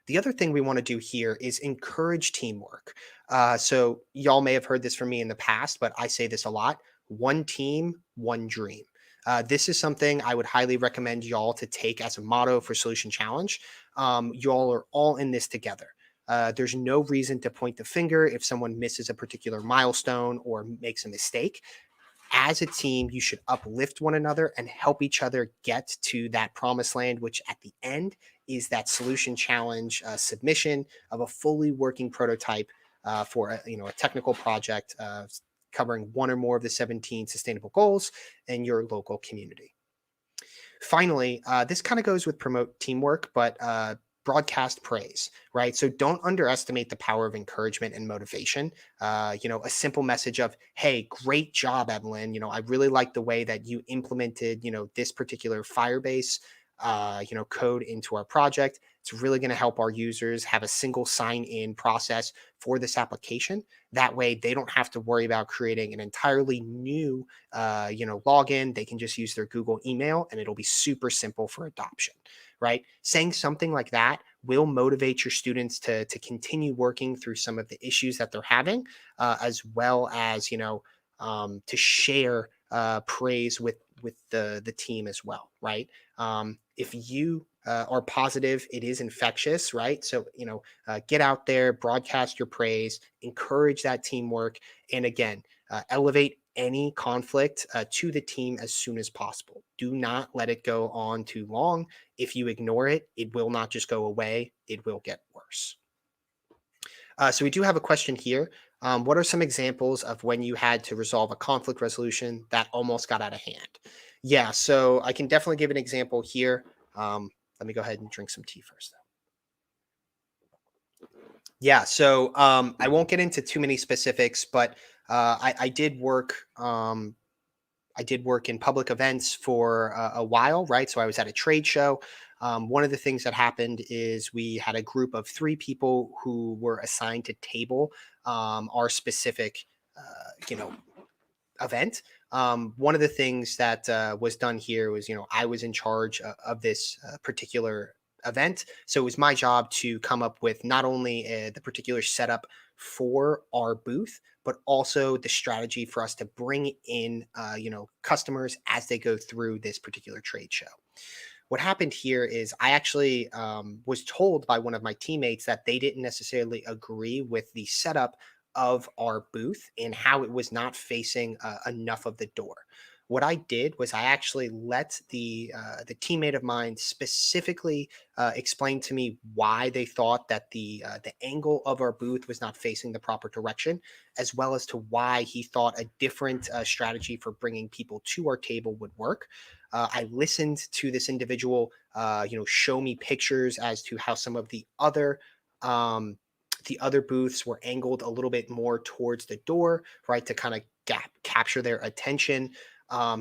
K: The other thing we want to do here is encourage teamwork. So y'all may have heard this from me in the past, but I say this a lot: one team, one dream. This is something I would highly recommend y'all to take as a motto for Solution Challenge. Y'all are all in this together. There's no reason to point the finger if someone misses a particular milestone or makes a mistake. As a team, you should uplift one another and help each other get to that promised land, which at the end is that Solution Challenge submission of a fully working prototype for a technical project covering one or more of the 17 sustainable goals in your local community. Finally, this kind of goes with promote teamwork, but broadcast praise, right? So don't underestimate the power of encouragement and motivation. A simple message of, hey, great job, Evelyn. I really like the way that you implemented, this particular Firebase, code into our project. It's really going to help our users have a single sign-in process for this application. That way, they don't have to worry about creating an entirely new, login. They can just use their Google email, and it'll be super simple for adoption, right? Saying something like that will motivate your students to continue working through some of the issues that they're having, as well as to share praise with the team as well, right? If you are positive, it is infectious, right? So get out there, broadcast your praise, encourage that teamwork, and again, elevate any conflict to the team as soon as possible. Do not let it go on too long. If you ignore it, it will not just go away, it will get worse. So we do have a question here. What are some examples of when you had to resolve a conflict resolution that almost got out of hand? Yeah, so I can definitely give an example here. Let me go ahead and drink some tea first, though. Yeah, so I won't get into too many specifics, but I did work. I did work in public events for a while, right? So I was at a trade show. One of the things that happened is we had a group of 3 people who were assigned to table our specific, event. One of the things that was done here was, I was in charge of this particular event. So it was my job to come up with not only the particular setup for our booth, but also the strategy for us to bring in, customers as they go through this particular trade show. What happened here is I actually was told by one of my teammates that they didn't necessarily agree with the setup of our booth and how it was not facing enough of the door. What I did was I actually let the teammate of mine specifically explain to me why they thought that the angle of our booth was not facing the proper direction, as well as to why he thought a different strategy for bringing people to our table would work. I listened to this individual, show me pictures as to how some of the other booths were angled a little bit more towards the door, right, to kind of capture their attention.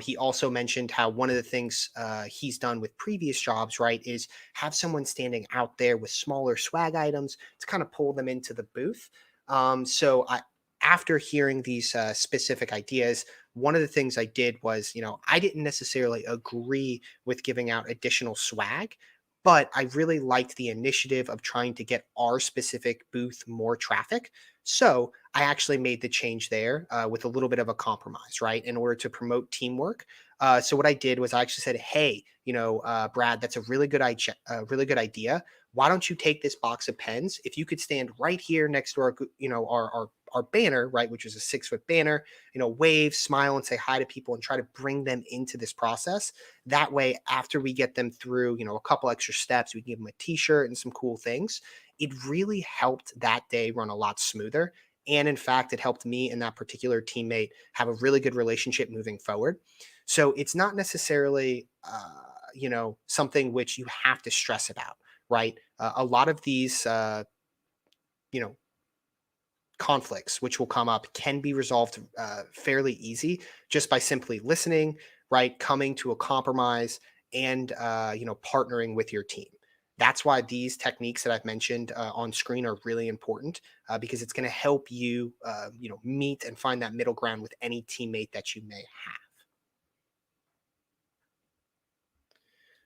K: He also mentioned how one of the things he's done with previous jobs, right, is have someone standing out there with smaller swag items to kind of pull them into the booth. After hearing these specific ideas, one of the things I did was, I didn't necessarily agree with giving out additional swag, but I really liked the initiative of trying to get our specific booth more traffic. So I actually made the change there with a little bit of a compromise, right, in order to promote teamwork. So what I did was I actually said, "Hey, Brad, that's a really good idea. Why don't you take this box of pens? If you could stand right here next to our banner, right, which is a 6-foot banner, wave, smile, and say hi to people, and try to bring them into this process. That way, after we get them through, a couple extra steps, we can give them a T-shirt and some cool things." It really helped that day run a lot smoother. And in fact, it helped me and that particular teammate have a really good relationship moving forward. So it's not necessarily, something which you have to stress about, right? A lot of these, conflicts which will come up can be resolved fairly easy just by simply listening, right? Coming to a compromise and, partnering with your team. That's why these techniques that I've mentioned on screen are really important because it's going to help you, meet and find that middle ground with any teammate that you may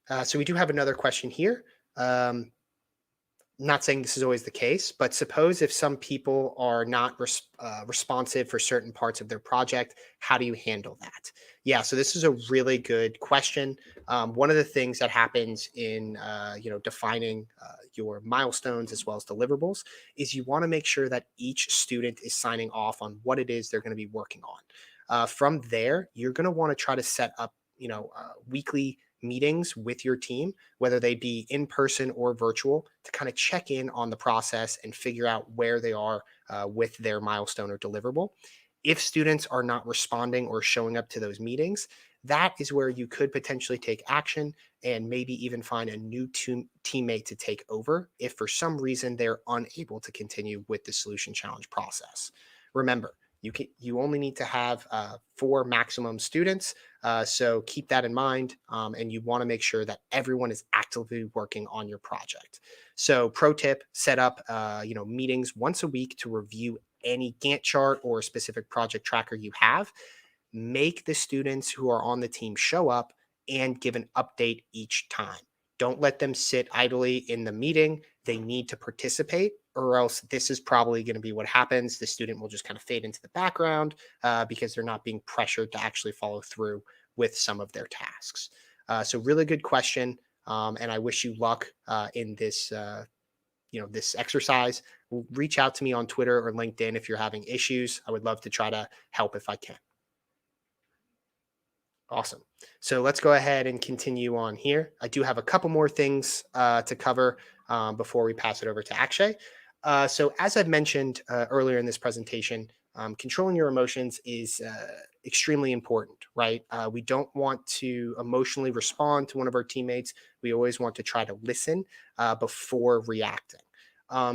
K: have. So we do have another question here. Not saying this is always the case, but suppose if some people are not responsive for certain parts of their project, how do you handle that? Yeah, so this is a really good question. One of the things that happens in defining your milestones as well as deliverables is you want to make sure that each student is signing off on what it is they're going to be working on. From there, you're going to want to try to set up weekly meetings with your team, whether they be in person or virtual, to kind of check in on the process and figure out where they are with their milestone or deliverable. If students are not responding or showing up to those meetings, that is where you could potentially take action and maybe even find a new teammate to take over if for some reason they're unable to continue with the solution challenge process. Remember, you only need to have 4 maximum students, so keep that in mind, and you want to make sure that everyone is actively working on your project. So pro tip, set up meetings once a week to review any Gantt chart or specific project tracker you have. Make the students who are on the team show up and give an update each time. Don't let them sit idly in the meeting. They need to participate, or else this is probably going to be what happens. The student will just kind of fade into the background because they're not being pressured to actually follow through with some of their tasks. So really good question. And I wish you luck in this this exercise. Reach out to me on Twitter or LinkedIn if you're having issues. I would love to try to help if I can. Awesome. So let's go ahead and continue on here. I do have a couple more things to cover before we pass it over to Akshay. So as I've mentioned earlier in this presentation, controlling your emotions is extremely important, right? We don't want to emotionally respond to one of our teammates. We always want to try to listen before reacting.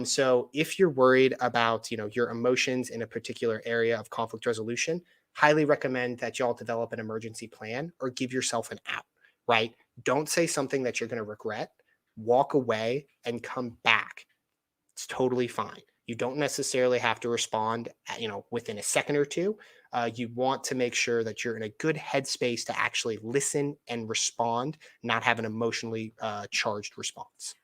K: So if you're worried about, your emotions in a particular area of conflict resolution, highly recommend that y'all develop an emergency plan or give yourself an out, right? Don't say something that you're going to regret. Walk away and come back. It's totally fine. You don't necessarily have to respond, within a second or two. You want to make sure that you're in a good headspace to actually listen and respond, not have an emotionally charged response.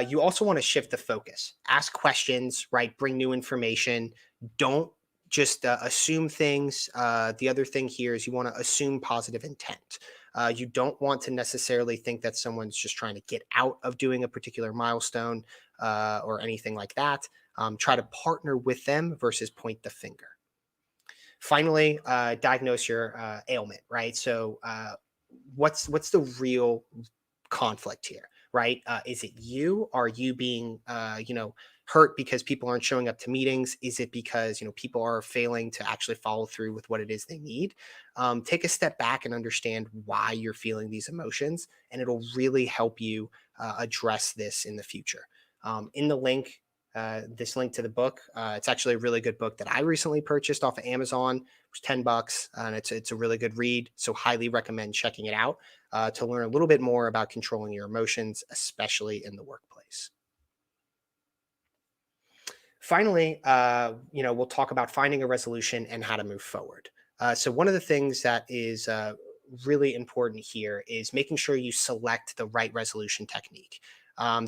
K: You also want to shift the focus. Ask questions, right? Bring new information. Don't just assume things. The other thing here is you want to assume positive intent. You don't want to necessarily think that someone's just trying to get out of doing a particular milestone or anything like that. Try to partner with them versus point the finger. Finally, diagnose your ailment, right? So what's the real conflict here, right? Is it you? Are you being, hurt because people aren't showing up to meetings? Is it because, people are failing to actually follow through with what it is they need? Take a step back and understand why you're feeling these emotions, and it'll really help you address this in the future. In the link, this link to the book, it's actually a really good book that I recently purchased off of Amazon. It was $10, and it's a really good read. So highly recommend checking it out to learn a little bit more about controlling your emotions, especially in the workplace. Finally, we'll talk about finding a resolution and how to move forward. So one of the things that is really important here is making sure you select the right resolution technique.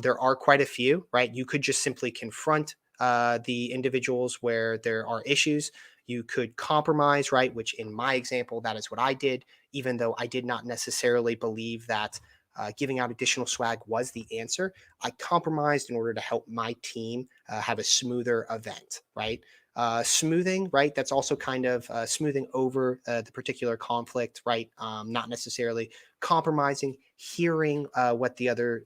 K: There are quite a few, right? You could just simply confront the individuals where there are issues. You could compromise, right? Which in my example, that is what I did, even though I did not necessarily believe that giving out additional swag was the answer. I compromised in order to help my team have a smoother event, right? Smoothing, right? That's also kind of smoothing over the particular conflict, right? Not necessarily compromising, hearing what the other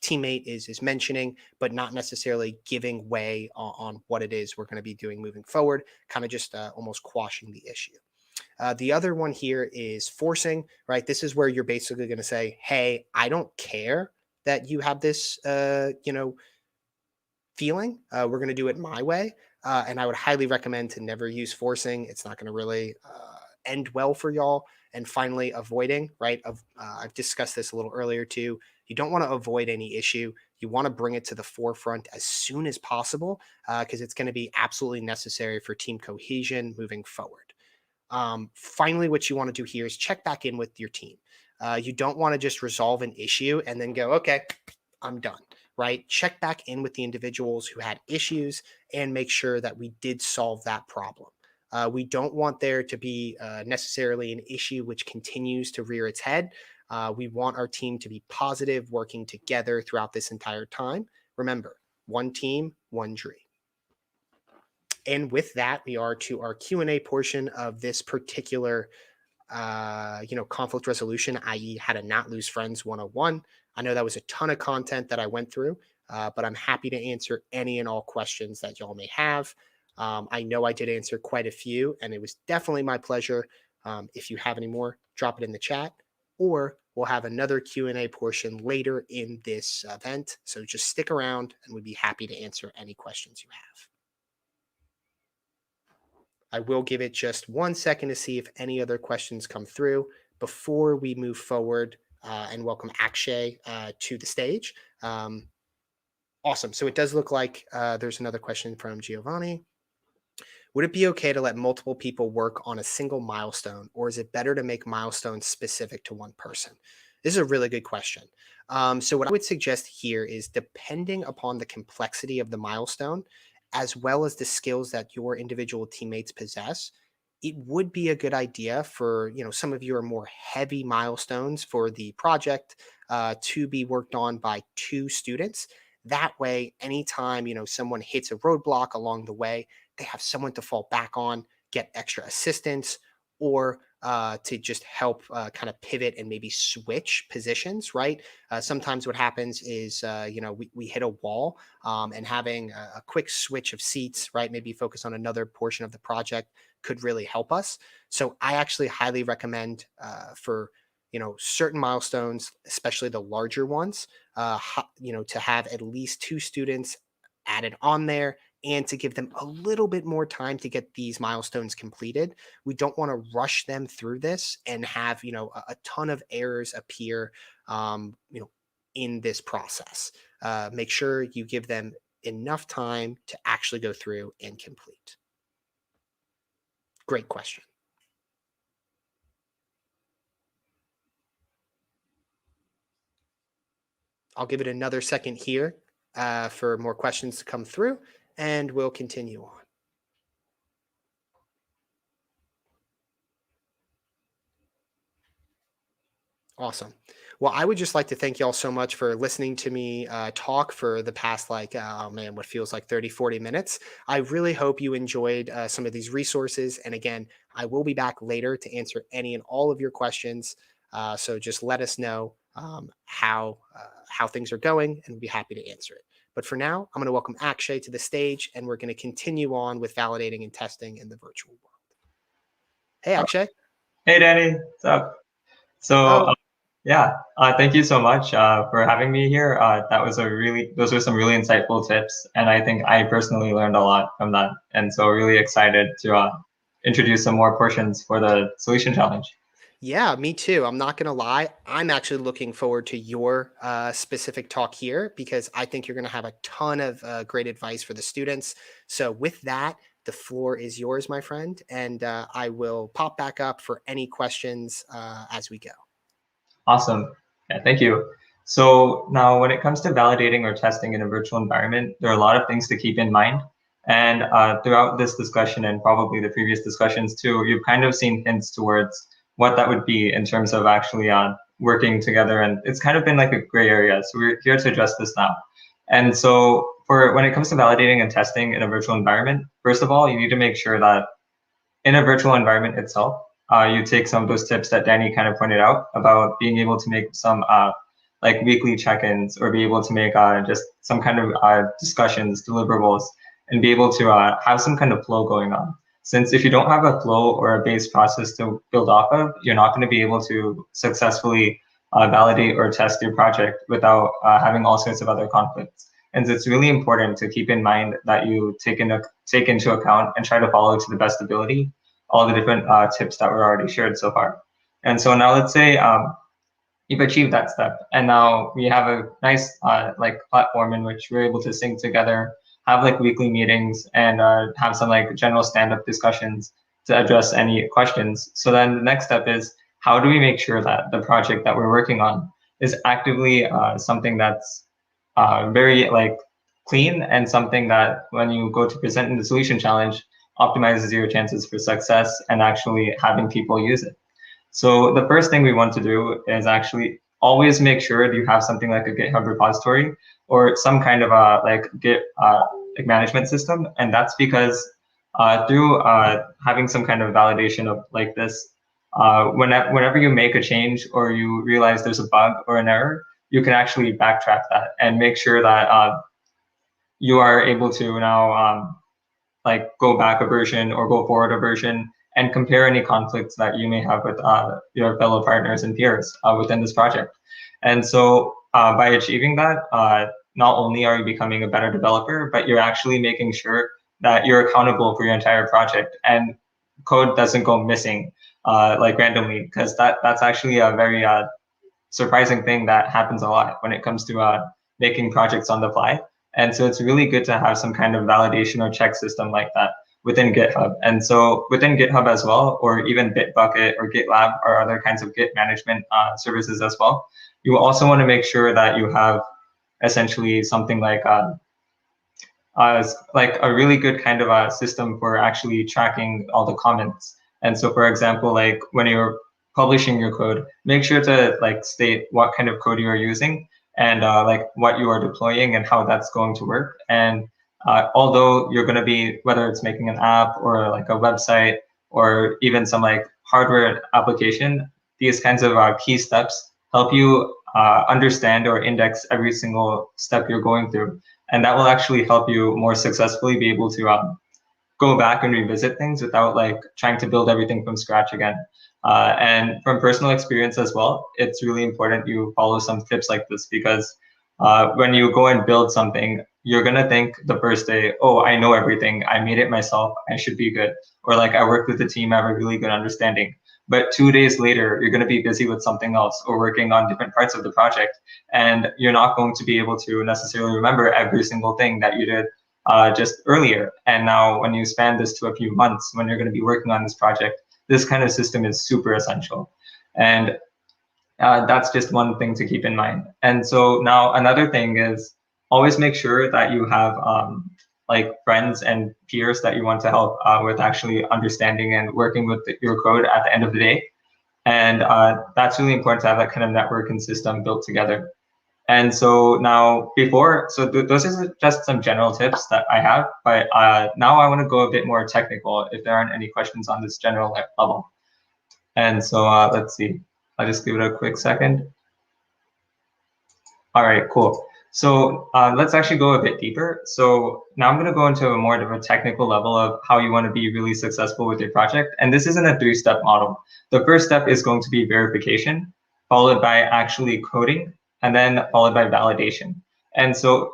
K: teammate is mentioning, but not necessarily giving way on what it is we're going to be doing moving forward, kind of just almost quashing the issue. The other one here is forcing, right? This is where you're basically going to say, hey, I don't care that you have this, feeling. We're going to do it my way. And I would highly recommend to never use forcing. It's not going to really end well for y'all. And finally, avoiding, right? I've discussed this a little earlier too. You don't want to avoid any issue. You want to bring it to the forefront as soon as possible because it's going to be absolutely necessary for team cohesion moving forward. Finally, what you want to do here is check back in with your team. You don't want to just resolve an issue and then go, okay, I'm done, right? Check back in with the individuals who had issues and make sure that we did solve that problem. We don't want there to be necessarily an issue which continues to rear its head. We want our team to be positive, working together throughout this entire time. Remember, one team, one dream. And with that, we are to our Q&A portion of this particular, conflict resolution, i.e. how to not lose friends 101. I know that was a ton of content that I went through, but I'm happy to answer any and all questions that y'all may have. I know I did answer quite a few, and it was definitely my pleasure. If you have any more, drop it in the chat, or we'll have another Q&A portion later in this event. So just stick around and we'd be happy to answer any questions you have. I will give it just 1 second to see if any other questions come through before we move forward and welcome Akshay to the stage. Awesome. So it does look like there's another question from Giovanni. Would it be okay to let multiple people work on a single milestone, or is it better to make milestones specific to one person? This is a really good question. So what I would suggest here is, depending upon the complexity of the milestone, as well as the skills that your individual teammates possess, it would be a good idea for, some of your more heavy milestones for the project to be worked on by 2 students. That way, anytime, someone hits a roadblock along the way, they have someone to fall back on, get extra assistance, or to just help kind of pivot and maybe switch positions, right? Sometimes what happens is, we hit a wall, and having a quick switch of seats, right? Maybe focus on another portion of the project could really help us. So I actually highly recommend for certain milestones, especially the larger ones, to have at least 2 students added on there, and to give them a little bit more time to get these milestones completed. We don't want to rush them through this and have, a ton of errors appear, in this process. Make sure you give them enough time to actually go through and complete. Great question. I'll give it another second here for more questions to come through, and we'll continue on. Awesome. Well, I would just like to thank you all so much for listening to me talk for the past, what feels like 30, 40 minutes. I really hope you enjoyed some of these resources. And again, I will be back later to answer any and all of your questions. So just let us know how things are going, and we'll be happy to answer it. But for now, I'm going to welcome Akshay to the stage, and we're going to continue on with validating and testing in the virtual world. Hey, Akshay.
L: Hey, Danny. What's up? So, thank you so much for having me here. Those were some really insightful tips, and I think I personally learned a lot from that. And so really excited to introduce some more portions for the solution challenge.
K: Yeah, me too. I'm not going to lie. I'm actually looking forward to your specific talk here, because I think you're going to have a ton of great advice for the students. So with that, the floor is yours, my friend, and I will pop back up for any questions as we go.
L: Awesome. Yeah, thank you. So now when it comes to validating or testing in a virtual environment, there are a lot of things to keep in mind. And throughout this discussion, and probably the previous discussions too, you've kind of seen hints towards what that would be in terms of actually working together. And it's kind of been like a gray area. So we're here to address this now. And so when it comes to validating and testing in a virtual environment, first of all, you need to make sure that in a virtual environment itself, you take some of those tips that Danny kind of pointed out about being able to make some like weekly check-ins, or be able to make just some kind of discussions, deliverables, and be able to have some kind of flow going on. Since if you don't have a flow or a base process to build off of, you're not going to be able to successfully validate or test your project without having all sorts of other conflicts. And so it's really important to keep in mind that you take into account and try to follow to the best ability all the different tips that were already shared so far. And so now let's say you've achieved that step, and now we have a nice platform in which we're able to sync together, have like weekly meetings, and have some like general stand-up discussions to address any questions. So then the next step is, how do we make sure that the project that we're working on is actively something that's very clean, and something that when you go to present in the solution challenge, optimizes your chances for success and actually having people use it. So the first thing we want to do is actually always make sure that you have something like a GitHub repository, or some kind of a Git management system. And that's because through having some kind of validation of like this, whenever you make a change or you realize there's a bug or an error, you can actually backtrack that and make sure that you are able to now go back a version or go forward a version and compare any conflicts that you may have with your fellow partners and peers within this project. And so by achieving that, not only are you becoming a better developer, but you're actually making sure that you're accountable for your entire project and code doesn't go missing like randomly, because that's actually a very surprising thing that happens a lot when it comes to making projects on the fly. And so it's really good to have some kind of validation or check system like that within GitHub. And so within GitHub as well, or even Bitbucket or GitLab or other kinds of Git management services as well, you also want to make sure that you have essentially something like a really good kind of a system for actually tracking all the comments. And so, for example, like when you're publishing your code, make sure to like state what kind of code you are using and like what you are deploying and how that's going to work. And although you're going to be, whether it's making an app or like a website or even some like hardware application, these kinds of key steps help you understand or index every single step you're going through. And that will actually help you more successfully be able to go back and revisit things without like trying to build everything from scratch again. And from personal experience as well, it's really important you follow some tips like this, because when you go and build something, you're gonna think the first day, oh, I know everything, I made it myself, I should be good. Or like I worked with the team, I have a really good understanding. But 2 days later, you're gonna be busy with something else or working on different parts of the project. And you're not going to be able to necessarily remember every single thing that you did just earlier. And now when you span this to a few months, when you're gonna be working on this project, this kind of system is super essential. And that's just one thing to keep in mind. And so now another thing is always make sure that you have like friends and peers that you want to help with actually understanding and working with your code at the end of the day. And that's really important to have that kind of network and system built together. And so now those are just some general tips that I have, but now I want to go a bit more technical if there aren't any questions on this general level. And so let's see, I'll just give it a quick second. All right, cool. So let's actually go a bit deeper. So now I'm going to go into a more of a technical level of how you want to be really successful with your project. And this isn't a 3-step model. The first step is going to be verification, followed by actually coding, and then followed by validation. And so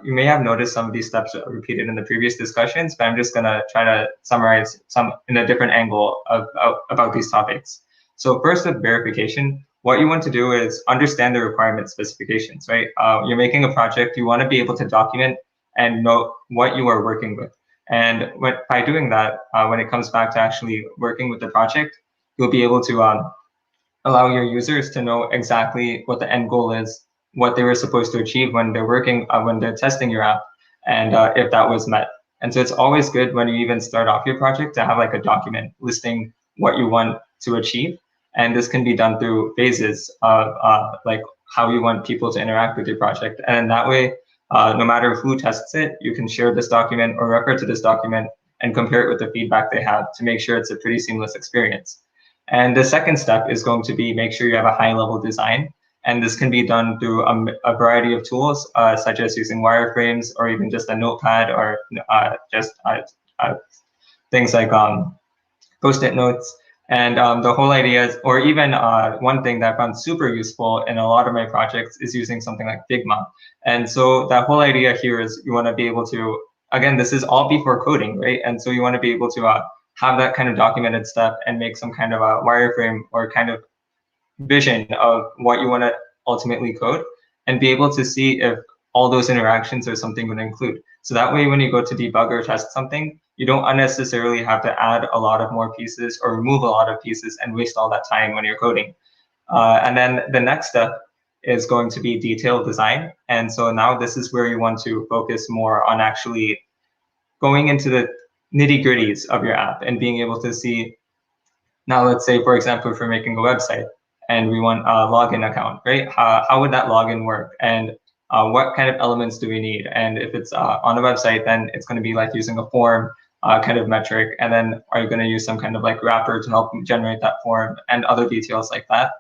L: you may have noticed some of these steps are repeated in the previous discussions, but I'm just going to try to summarize some in a different angle about these topics. So first, with verification, what you want to do is understand the requirement specifications, right? You're making a project, you want to be able to document and know what you are working with. And by doing that, when it comes back to actually working with the project, you'll be able to allow your users to know exactly what the end goal is, what they were supposed to achieve when they're working, when they're testing your app, and if that was met. And so it's always good when you even start off your project to have like a document listing what you want to achieve. And this can be done through phases of like how you want people to interact with your project. And that way, no matter who tests it, you can share this document or refer to this document and compare it with the feedback they have to make sure it's a pretty seamless experience. And the second step is going to be make sure you have a high-level design. And this can be done through a variety of tools, such as using wireframes or even just a notepad or just things like Post-it notes. And the whole idea is, or even one thing that I found super useful in a lot of my projects is using something like Figma. And so that whole idea here is you want to be able to, again, this is all before coding, right? And so you want to be able to have that kind of documented step and make some kind of a wireframe or kind of vision of what you want to ultimately code and be able to see if all those interactions are something you would include. So that way, when you go to debug or test something, you don't unnecessarily have to add a lot of more pieces or remove a lot of pieces and waste all that time when you're coding. And then the next step is going to be detailed design. And so now this is where you want to focus more on actually going into the nitty-gritties of your app and being able to see, now let's say, for example, if we're making a website and we want a login account, right? How would that login work? And what kind of elements do we need? And if it's on a website, then it's going to be like using a form kind of metric. And then are you going to use some kind of like wrapper to help generate that form and other details like that?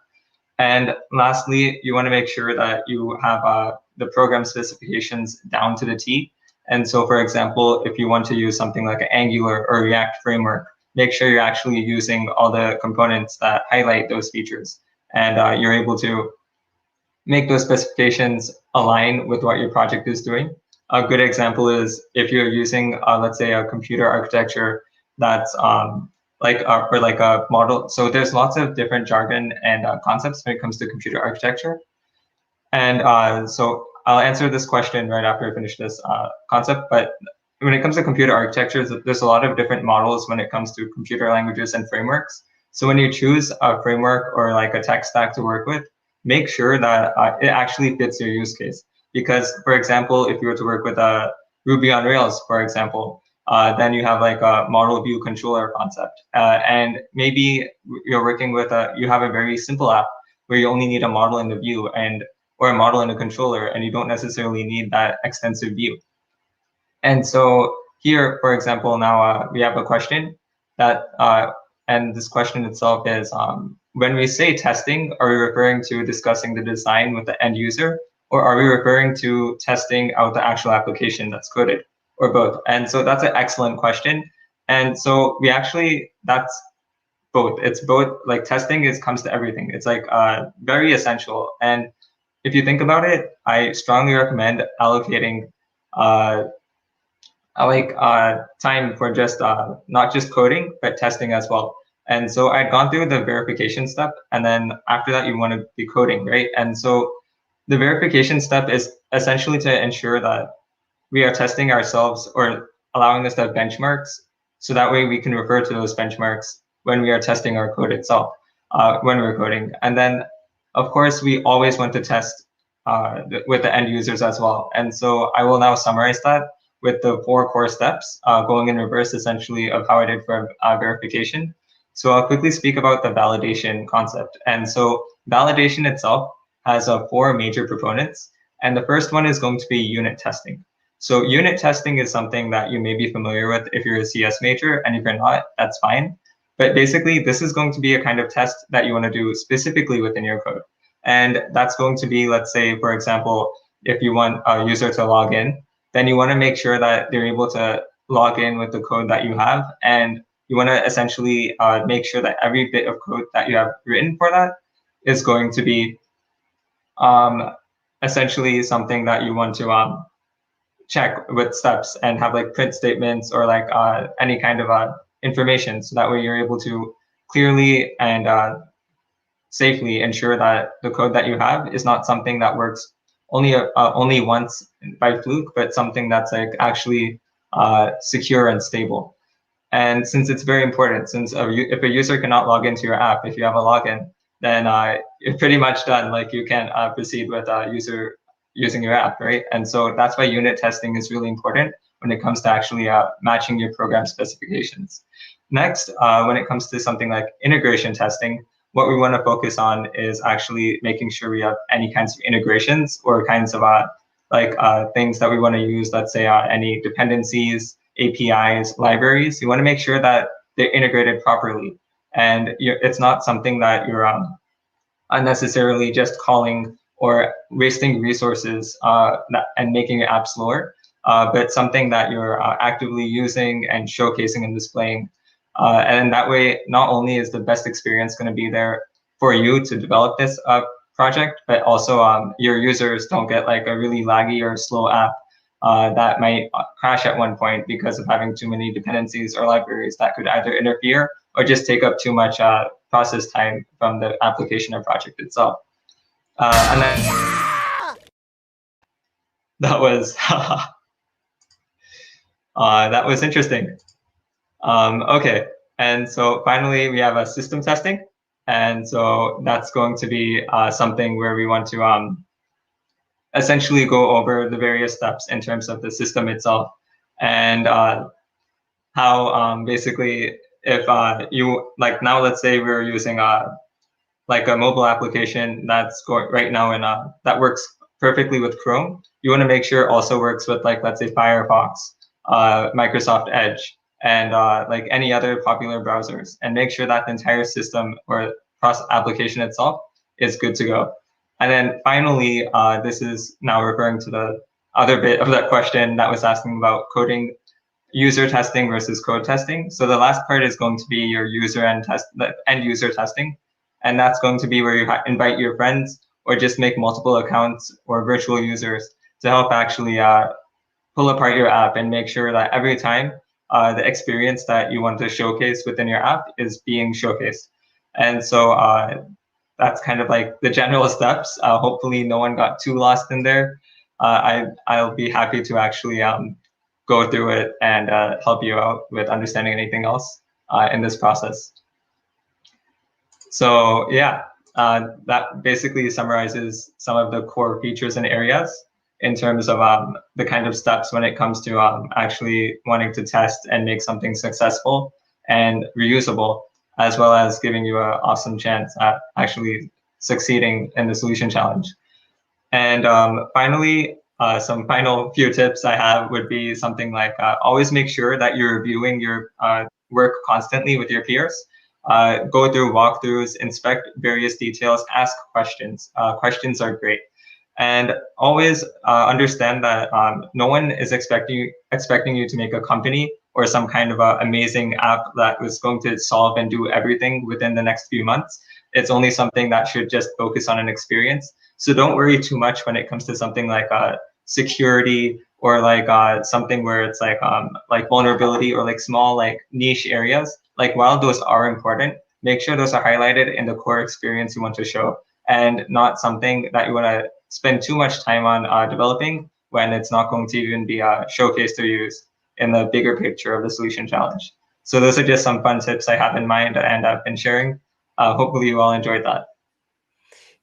L: And lastly, you want to make sure that you have the program specifications down to the T. And so, for example, if you want to use something like an Angular or React framework, make sure you're actually using all the components that highlight those features, and you're able to make those specifications align with what your project is doing. A good example is if you're using, let's say, a computer architecture that's like a model. So there's lots of different jargon and concepts when it comes to computer architecture. And so I'll answer this question right after I finish this concept. But when it comes to computer architecture, there's a lot of different models when it comes to computer languages and frameworks. So when you choose a framework or like a tech stack to work with, make sure that it actually fits your use case. Because, for example, if you were to work with a Ruby on Rails, for example, then you have like a model view controller concept. And maybe you're working with you have a very simple app where you only need a model in the view or a model in a controller, and you don't necessarily need that extensive view. And so here, for example, now we have a question that, and this question itself is, when we say testing, are we referring to discussing the design with the end user, or are we referring to testing out the actual application that's coded, or both? And so that's an excellent question. And so we actually, that's both. It's both. Like testing comes to everything. It's like very essential. And if you think about it, I strongly recommend allocating time for just not just coding, but testing as well. And so I'd gone through the verification step, and then after that, you want to be coding, right? And so the verification step is essentially to ensure that we are testing ourselves or allowing us to have benchmarks, so that way we can refer to those benchmarks when we are testing our code itself, when we're coding. And then, of course, we always want to test with the end users as well. And so I will now summarize that with the 4 core steps, going in reverse essentially of how I did for verification. So I'll quickly speak about the validation concept. And so validation itself has 4 major proponents. And the first one is going to be unit testing. So unit testing is something that you may be familiar with if you're a CS major, and if you're not, that's fine. But basically, this is going to be a kind of test that you want to do specifically within your code. And that's going to be, let's say, for example, if you want a user to log in, then you want to make sure that they're able to log in with the code that you have. And you want to essentially make sure that every bit of code that you have written for that is going to be essentially something that you want to check with steps and have like print statements or like any kind of information. So that way you're able to clearly and safely ensure that the code that you have is not something that works only once by fluke, but something that's like actually secure and stable. And since it's very important, since if a user cannot log into your app, if you have a login, then you're pretty much done. Like you can't proceed with user using your app, right? And so that's why unit testing is really important when it comes to actually matching your program specifications. Next, when it comes to something like integration testing, what we want to focus on is actually making sure we have any kinds of integrations or kinds of things that we want to use, let's say any dependencies, APIs, libraries. You want to make sure that they're integrated properly. And it's not something that you're unnecessarily just calling or wasting resources and making your app slower, but something that you're actively using and showcasing and displaying. And that way, not only is the best experience going to be there for you to develop this project, but also your users don't get like a really laggy or slow app that might crash at one point because of having too many dependencies or libraries that could either interfere or just take up too much process time from the application or project itself. And then that was that was interesting. Okay, and so finally we have a system testing, and so that's going to be something where we want to essentially go over the various steps in terms of the system itself, and how basically if you like now, let's say we're using like a mobile application that's going right now in that works perfectly with Chrome. You want to make sure it also works with like, let's say Firefox, Microsoft Edge, and like any other popular browsers, and make sure that the entire system or application itself is good to go. And then finally, this is now referring to the other bit of that question that was asking about coding user testing versus code testing. So the last part is going to be your end user testing, and that's going to be where you invite your friends or just make multiple accounts or virtual users to help actually pull apart your app and make sure that every time the experience that you want to showcase within your app is being showcased. And so that's kind of like the general steps. Hopefully no one got too lost in there. I'll be happy to actually go through it and help you out with understanding anything else in this process. So yeah, that basically summarizes some of the core features and areas in terms of the kind of steps when it comes to actually wanting to test and make something successful and reusable, as well as giving you an awesome chance at actually succeeding in the solution challenge. And finally, some final few tips I have would be something like always make sure that you're reviewing your work constantly with your peers. Go through walkthroughs, inspect various details, ask questions. Questions are great. And always understand that no one is expecting you to make a company or some kind of amazing app that was going to solve and do everything within the next few months. It's only something that should just focus on an experience. So don't worry too much when it comes to something like security or like something where it's like vulnerability or like small like niche areas. Like while those are important, make sure those are highlighted in the core experience you want to show, and not something that you want to spend too much time on developing when it's not going to even be showcased or used in the bigger picture of the solution challenge. So those are just some fun tips I have in mind and I've been sharing. Hopefully you all enjoyed that.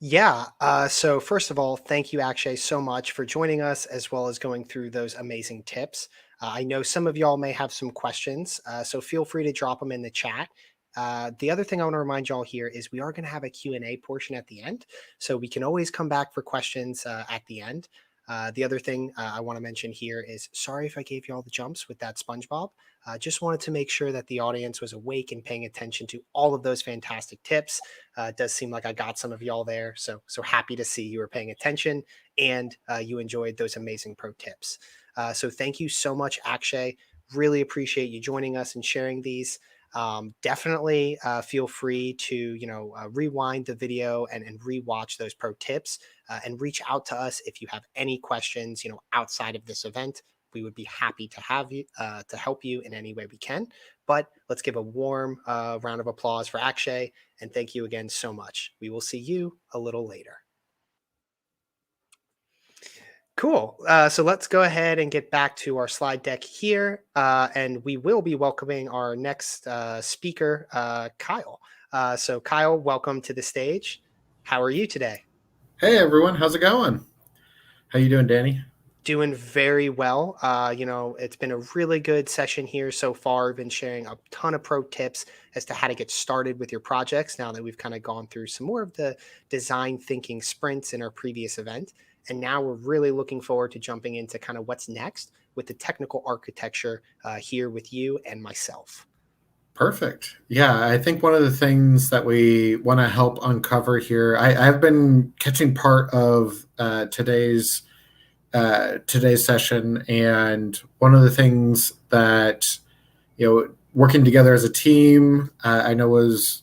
K: Yeah. So first of all, thank you, Akshay, so much for joining us, as well as going through those amazing tips. I know some of y'all may have some questions, so feel free to drop them in the chat. The other thing I want to remind y'all here is we are going to have a Q&A portion at the end, so we can always come back for questions at the end. The other thing I want to mention here is sorry if I gave you all the jumps with that SpongeBob. Just wanted to make sure that the audience was awake and paying attention to all of those fantastic tips. It does seem like I got some of y'all there, so happy to see you were paying attention and you enjoyed those amazing pro tips. So thank you so much, Akshay. Really appreciate you joining us and sharing these. Definitely feel free to rewind the video and rewatch those pro tips and reach out to us if you have any questions outside of this event. We would be happy to have you to help you in any way we can. But let's give a warm round of applause for Akshay, and thank you again so much. We will see you a little later. Cool. So let's go ahead and get back to our slide deck here. And we will be welcoming our next speaker, Kyle. So Kyle, welcome to the stage. How are you today?
A: Hey, everyone. How's it going? How you doing, Danny?
K: Doing very well. It's been a really good session here so far. We've been sharing a ton of pro tips as to how to get started with your projects now that we've kind of gone through some more of the design thinking sprints in our previous event. And now we're really looking forward to jumping into kind of what's next with the technical architecture here with you and myself.
A: Perfect. Yeah, I think one of the things that we want to help uncover here, I've been catching part of today's session, and one of the things that working together as a team, I know was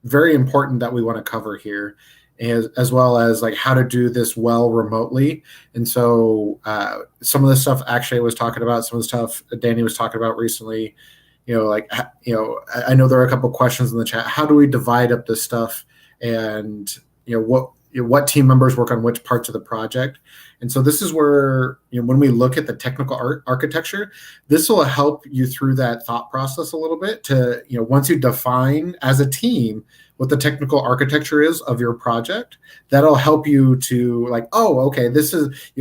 A: very important that we want to cover here, as well as like how to do this well remotely. And so some of the stuff Akshay was talking about, some of the stuff Danny was talking about recently, I know there are a couple questions in the chat. How do we divide up this stuff, and what team members work on which parts of the project? And so this is where, when we look at the technical architecture, this will help you through that thought process a little bit to, once you define as a team what the technical architecture is of your project, that'll help you to like, oh, okay, this is,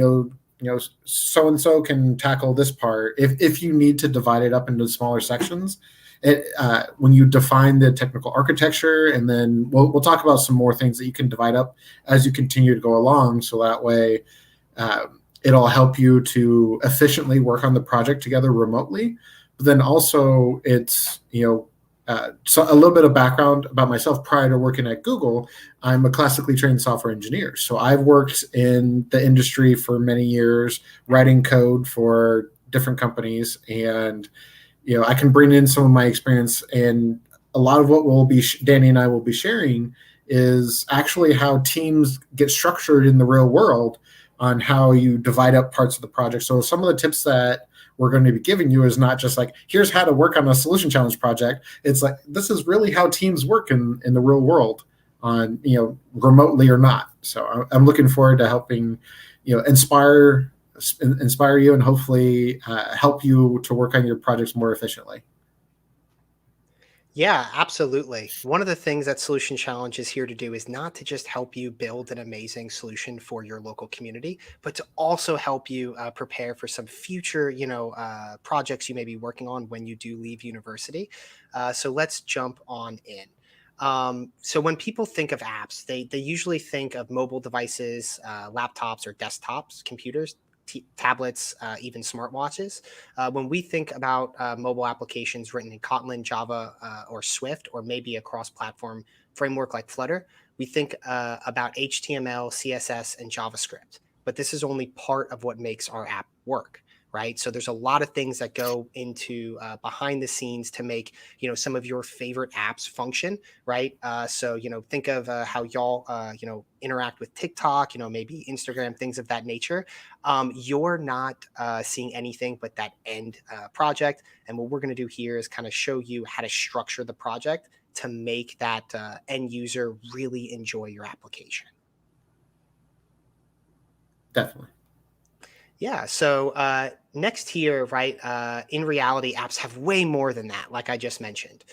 A: so-and-so can tackle this part. If you need to divide it up into smaller sections, when you define the technical architecture, and then we'll talk about some more things that you can divide up as you continue to go along. So that way it'll help you to efficiently work on the project together remotely. But then also it's, so a little bit of background about myself. Prior to working at Google, I'm a classically trained software engineer. So I've worked in the industry for many years, writing code for different companies, and I can bring in some of my experience, and a lot of what Danny and I will be sharing is actually how teams get structured in the real world on how you divide up parts of the project. So some of the tips that we're going to be giving you is not just like, here's how to work on a solution challenge project. It's like, this is really how teams work in the real world, on, remotely or not. So I'm looking forward to helping, inspire you, and hopefully help you to work on your projects more efficiently.
K: Yeah, absolutely. One of the things that Solution Challenge is here to do is not to just help you build an amazing solution for your local community, but to also help you prepare for some future, projects you may be working on when you do leave university. So let's jump on in. So when people think of apps, they usually think of mobile devices, laptops or desktops, computers, tablets, even smartwatches. When we think about mobile applications written in Kotlin, Java, or Swift, or maybe a cross-platform framework like Flutter, we think about HTML, CSS, and JavaScript. But this is only part of what makes our app work, right? So there's a lot of things that go into behind the scenes to make, some of your favorite apps function, right? So think of how y'all, interact with TikTok, maybe Instagram, things of that nature. You're not seeing anything but that end project. And what we're going to do here is kind of show you how to structure the project to make that end user really enjoy your application.
A: Definitely.
K: Yeah. So next here, right? In reality, apps have way more than that, like I just mentioned.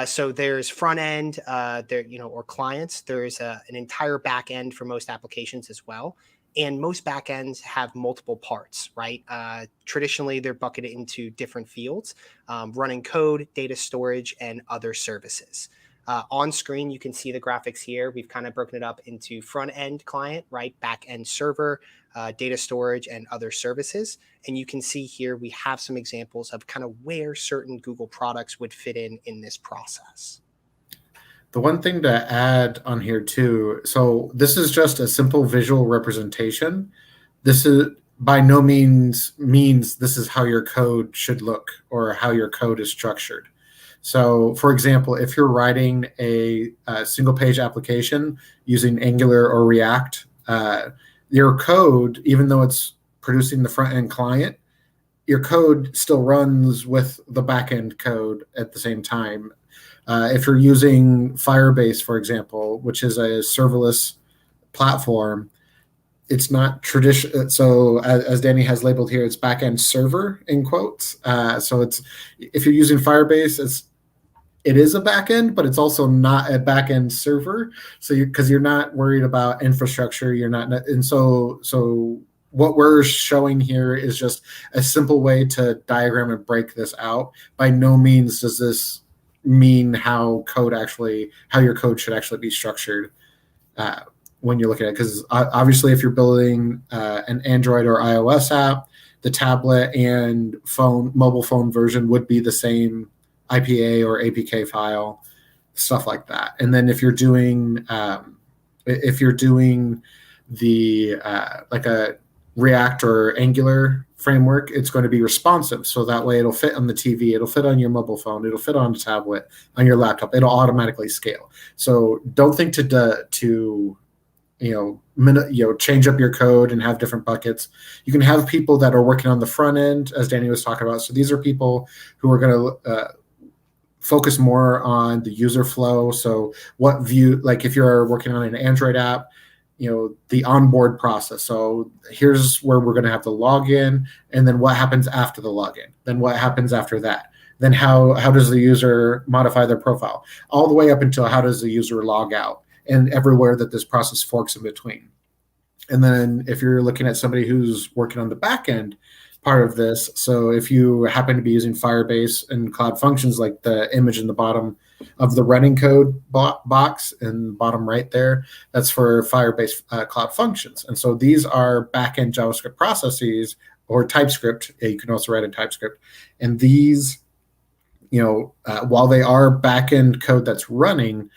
K: So there's front end, or clients. There's an entire back end for most applications as well. And most backends have multiple parts, right? Traditionally, they're bucketed into different fields: running code, data storage, and other services. On screen, you can see the graphics here. We've kind of broken it up into front end client, right? Back end server, data storage, and other services. And you can see here we have some examples of kind of where certain Google products would fit in this process.
A: The one thing to add on here too, so this is just a simple visual representation. This is by no means this is how your code should look or how your code is structured. So for example, if you're writing a single page application using Angular or React, your code, even though it's producing the front end client, your code still runs with the back end code at the same time. If you're using Firebase, for example, which is a serverless platform, it's not traditional. So as Danny has labeled here, it's backend server in quotes. So it's, if you're using Firebase, it is a backend, but it's also not a backend server. So because you're not worried about infrastructure, you're not, and so what we're showing here is just a simple way to diagram and break this out. By no means does this mean how your code should actually be structured when you're looking at it. Because obviously, if you're building an Android or iOS app, the tablet and mobile phone version would be the same IPA or APK file, stuff like that. And then if you're doing the like a React or Angular framework, it's going to be responsive. So that way it'll fit on the TV, it'll fit on your mobile phone, it'll fit on a tablet, on your laptop, it'll automatically scale. So don't think to change up your code and have different buckets. You can have people that are working on the front end, as Danny was talking about. So these are people who are going to focus more on the user flow. So what view, like if you're working on an Android app, the onboard process. So here's where we're going to have to log in, and then what happens after the login, then what happens after that, then how does the user modify their profile, all the way up until how does the user log out, and everywhere that this process forks in between. And then if you're looking at somebody who's working on the back end part of this, so if you happen to be using Firebase and Cloud Functions, like the image in the bottom of the running code box in bottom right there, that's for Firebase Cloud Functions. And so these are backend JavaScript processes, or TypeScript. You can also write in TypeScript. And these, while they are backend code that's running,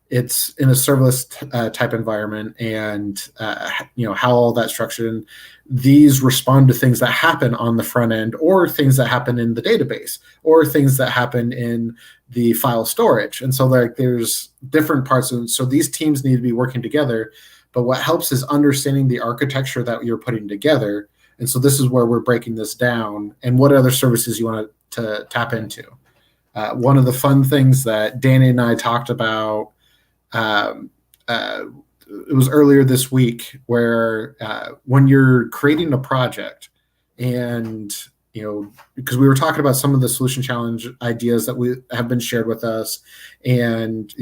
A: it's in a serverless type environment, and how all that's structured. And these respond to things that happen on the front end, or things that happen in the database, or things that happen in the file storage. And so there's different parts. And so these teams need to be working together. But what helps is understanding the architecture that you're putting together. And so this is where we're breaking this down, and what other services you want to tap into. One of the fun things that Danny and I talked about, it was earlier this week, where when you're creating a project, and because we were talking about some of the solution challenge ideas that have been shared with us, and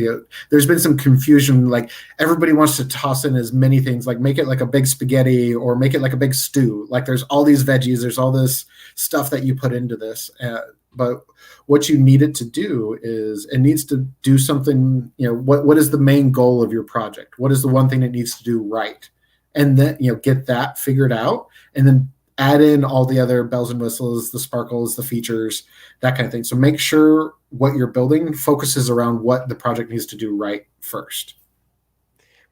A: there's been some confusion. Like, everybody wants to toss in as many things, like make it like a big spaghetti, or make it like a big stew. Like, there's all these veggies, there's all this stuff that you put into this. But what you need it to do is, it needs to do something. What is the main goal of your project? What is the one thing it needs to do right? And then get that figured out, and then add in all the other bells and whistles, the sparkles, the features, that kind of thing. So make sure what you're building focuses around what the project needs to do right first.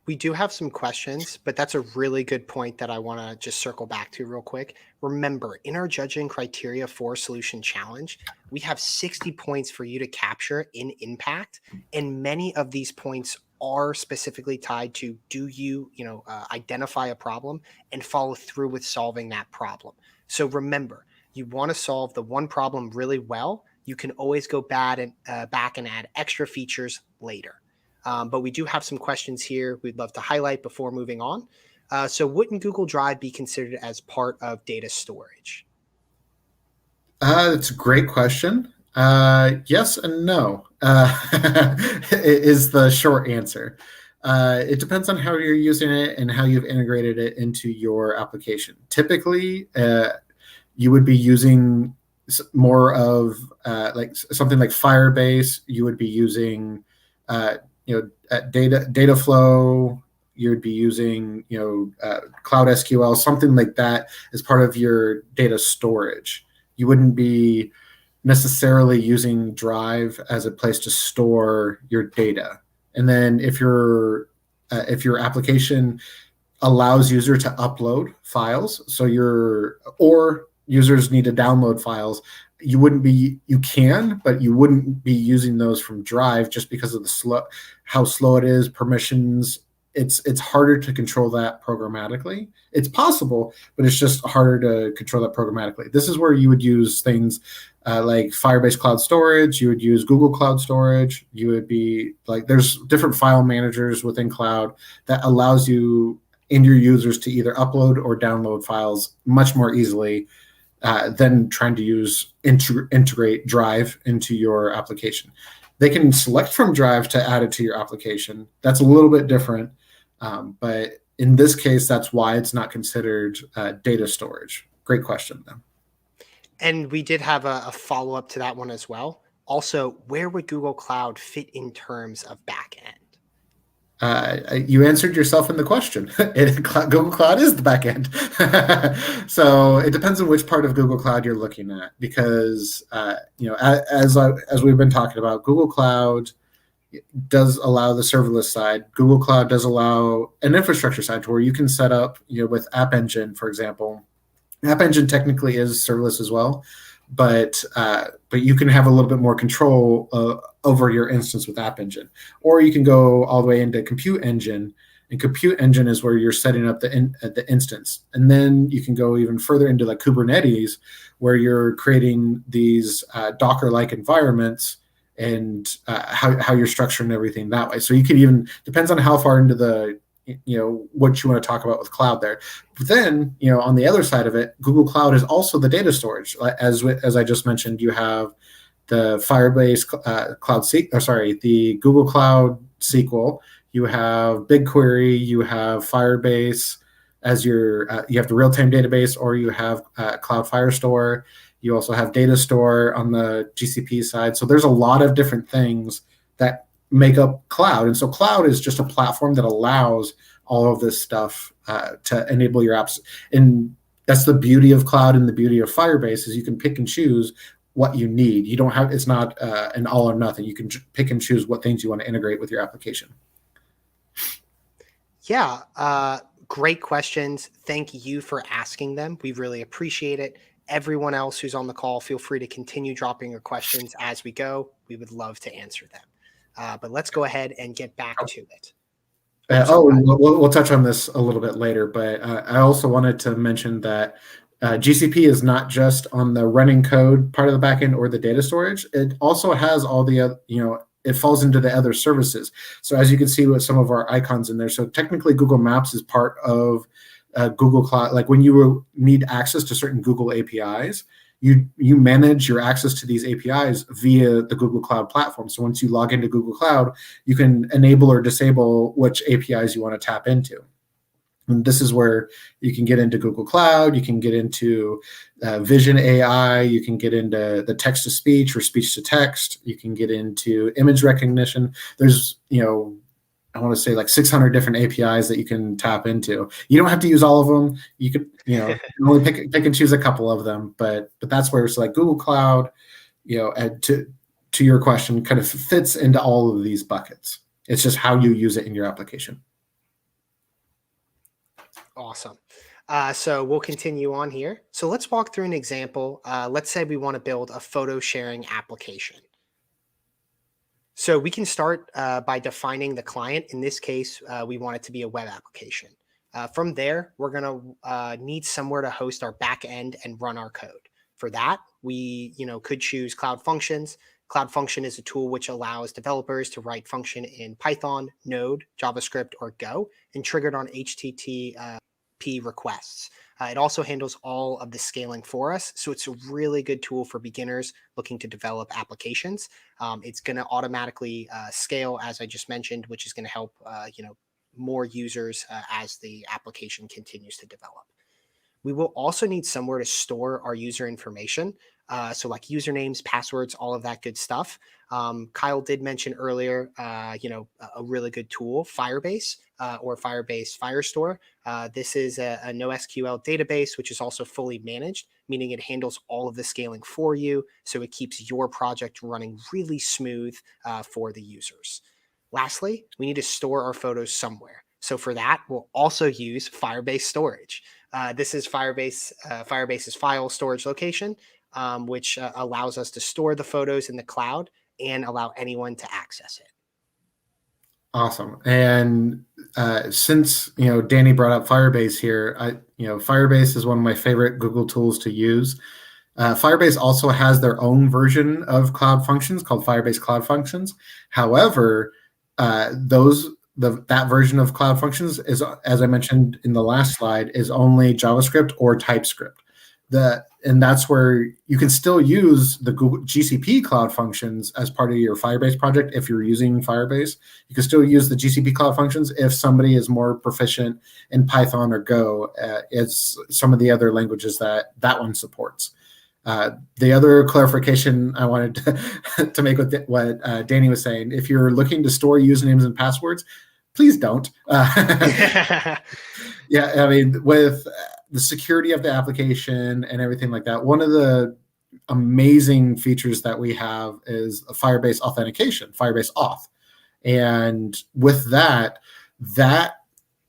K: We do have some questions, but that's a really good point that I want to just circle back to real quick. Remember, in our judging criteria for solution challenge, we have 60 points for you to capture in impact. And many of these points are specifically tied to, do you, identify a problem and follow through with solving that problem. So remember, you want to solve the one problem really well. You can always go back and add extra features later. But we do have some questions here we'd love to highlight before moving on. So wouldn't Google Drive be considered as part of data storage?
A: That's a great question. Yes and no is the short answer. It depends on how you're using it and how you've integrated it into your application. Typically, you would be using more of like something like Firebase. You would be using data flow. You would be using Cloud SQL, something like that, as part of your data storage. You wouldn't be necessarily using Drive as a place to store your data. And then if your application allows user to upload files, or users need to download files, you can, but you wouldn't be using those from Drive, just because of how slow it is, permissions. It's harder to control that programmatically. It's possible, but it's just harder to control that programmatically. This is where you would use things like Firebase Cloud Storage. You would use Google Cloud Storage. You would be like, there's different file managers within Cloud that allows you and your users to either upload or download files much more easily than trying to integrate Drive into your application. They can select from Drive to add it to your application. That's a little bit different. But in this case, that's why it's not considered data storage. Great question, though.
K: And we did have a follow-up to that one as well. Also, where would Google Cloud fit in terms of backend?
A: You answered yourself in the question. Google Cloud is the backend. So it depends on which part of Google Cloud you're looking at, because as we've been talking about, Google Cloud does allow the serverless side. Google Cloud does allow an infrastructure side, to where you can set up, with App Engine, for example. App Engine technically is serverless as well, but you can have a little bit more control over your instance with App Engine. Or you can go all the way into Compute Engine, and Compute Engine is where you're setting up the instance. And then you can go even further into like Kubernetes, where you're creating these Docker-like environments, and how you're structuring everything that way. So you could even, depends on how far into the, what you want to talk about with cloud there. But then, on the other side of it, Google Cloud is also the data storage. As I just mentioned, you have the Firebase the Google Cloud SQL, you have BigQuery, you have Firebase as you have the real-time database, or you have Cloud Firestore. You also have Data Store on the GCP side. So there's a lot of different things that make up cloud. And so cloud is just a platform that allows all of this stuff to enable your apps. And that's the beauty of cloud, and the beauty of Firebase is you can pick and choose what you need. You don't have, it's not an all or nothing. You can pick and choose what things you want to integrate with your application.
K: Yeah, great questions. Thank you for asking them. We really appreciate it. Everyone else who's on the call, feel free to continue dropping your questions as we go. We would love to answer them. But let's go ahead and get back to it.
A: We'll touch on this a little bit later, but I also wanted to mention that GCP is not just on the running code part of the backend or the data storage. It also has all the, it falls into the other services. So as you can see with some of our icons in there, so technically Google Maps is part of Google Cloud. Like when you need access to certain Google APIs, you manage your access to these APIs via the Google Cloud platform. So once you log into Google Cloud, you can enable or disable which APIs you want to tap into. And this is where you can get into Google Cloud, you can get into Vision AI, you can get into the text-to-speech or speech-to-text, you can get into image recognition. There's, I want to say like 600 different APIs that you can tap into. You don't have to use all of them. You could, only pick and choose a couple of them, but that's where it's like Google Cloud, and to your question, kind of fits into all of these buckets. It's just how you use it in your application.
K: Awesome. So we'll continue on here. So let's walk through an example. Let's say we want to build a photo sharing application. So we can start by defining the client. In this case, we want it to be a web application. From there, we're going to need somewhere to host our back end and run our code. For that, we could choose Cloud Functions. Cloud Function is a tool which allows developers to write function in Python, Node, JavaScript, or Go, and triggered on HTTP requests. It also handles all of the scaling for us. So it's a really good tool for beginners looking to develop applications. It's going to automatically scale, as I just mentioned, which is going to help more users as the application continues to develop. We will also need somewhere to store our user information. So like usernames, passwords, all of that good stuff. Kyle did mention earlier, a really good tool, Firebase or Firebase Firestore. This is a NoSQL database, which is also fully managed, meaning it handles all of the scaling for you. So it keeps your project running really smooth for the users. Lastly, we need to store our photos somewhere. So for that, we'll also use Firebase storage. This is Firebase's file storage location, which allows us to store the photos in the cloud and allow anyone to access it.
A: Awesome. And since Danny brought up Firebase here, Firebase is one of my favorite Google tools to use. Firebase also has their own version of Cloud Functions called Firebase Cloud Functions. However, that version of Cloud Functions is, as I mentioned in the last slide, is only JavaScript or TypeScript. And that's where you can still use the Google GCP Cloud Functions as part of your Firebase project. If you're using Firebase, you can still use the GCP Cloud Functions if somebody is more proficient in Python or Go, as some of the other languages that one supports. The other clarification I wanted to make with what Danny was saying, if you're looking to store usernames and passwords, please don't. Yeah, I mean, with the security of the application and everything like that, one of the amazing features that we have is a Firebase authentication, Firebase Auth. And with that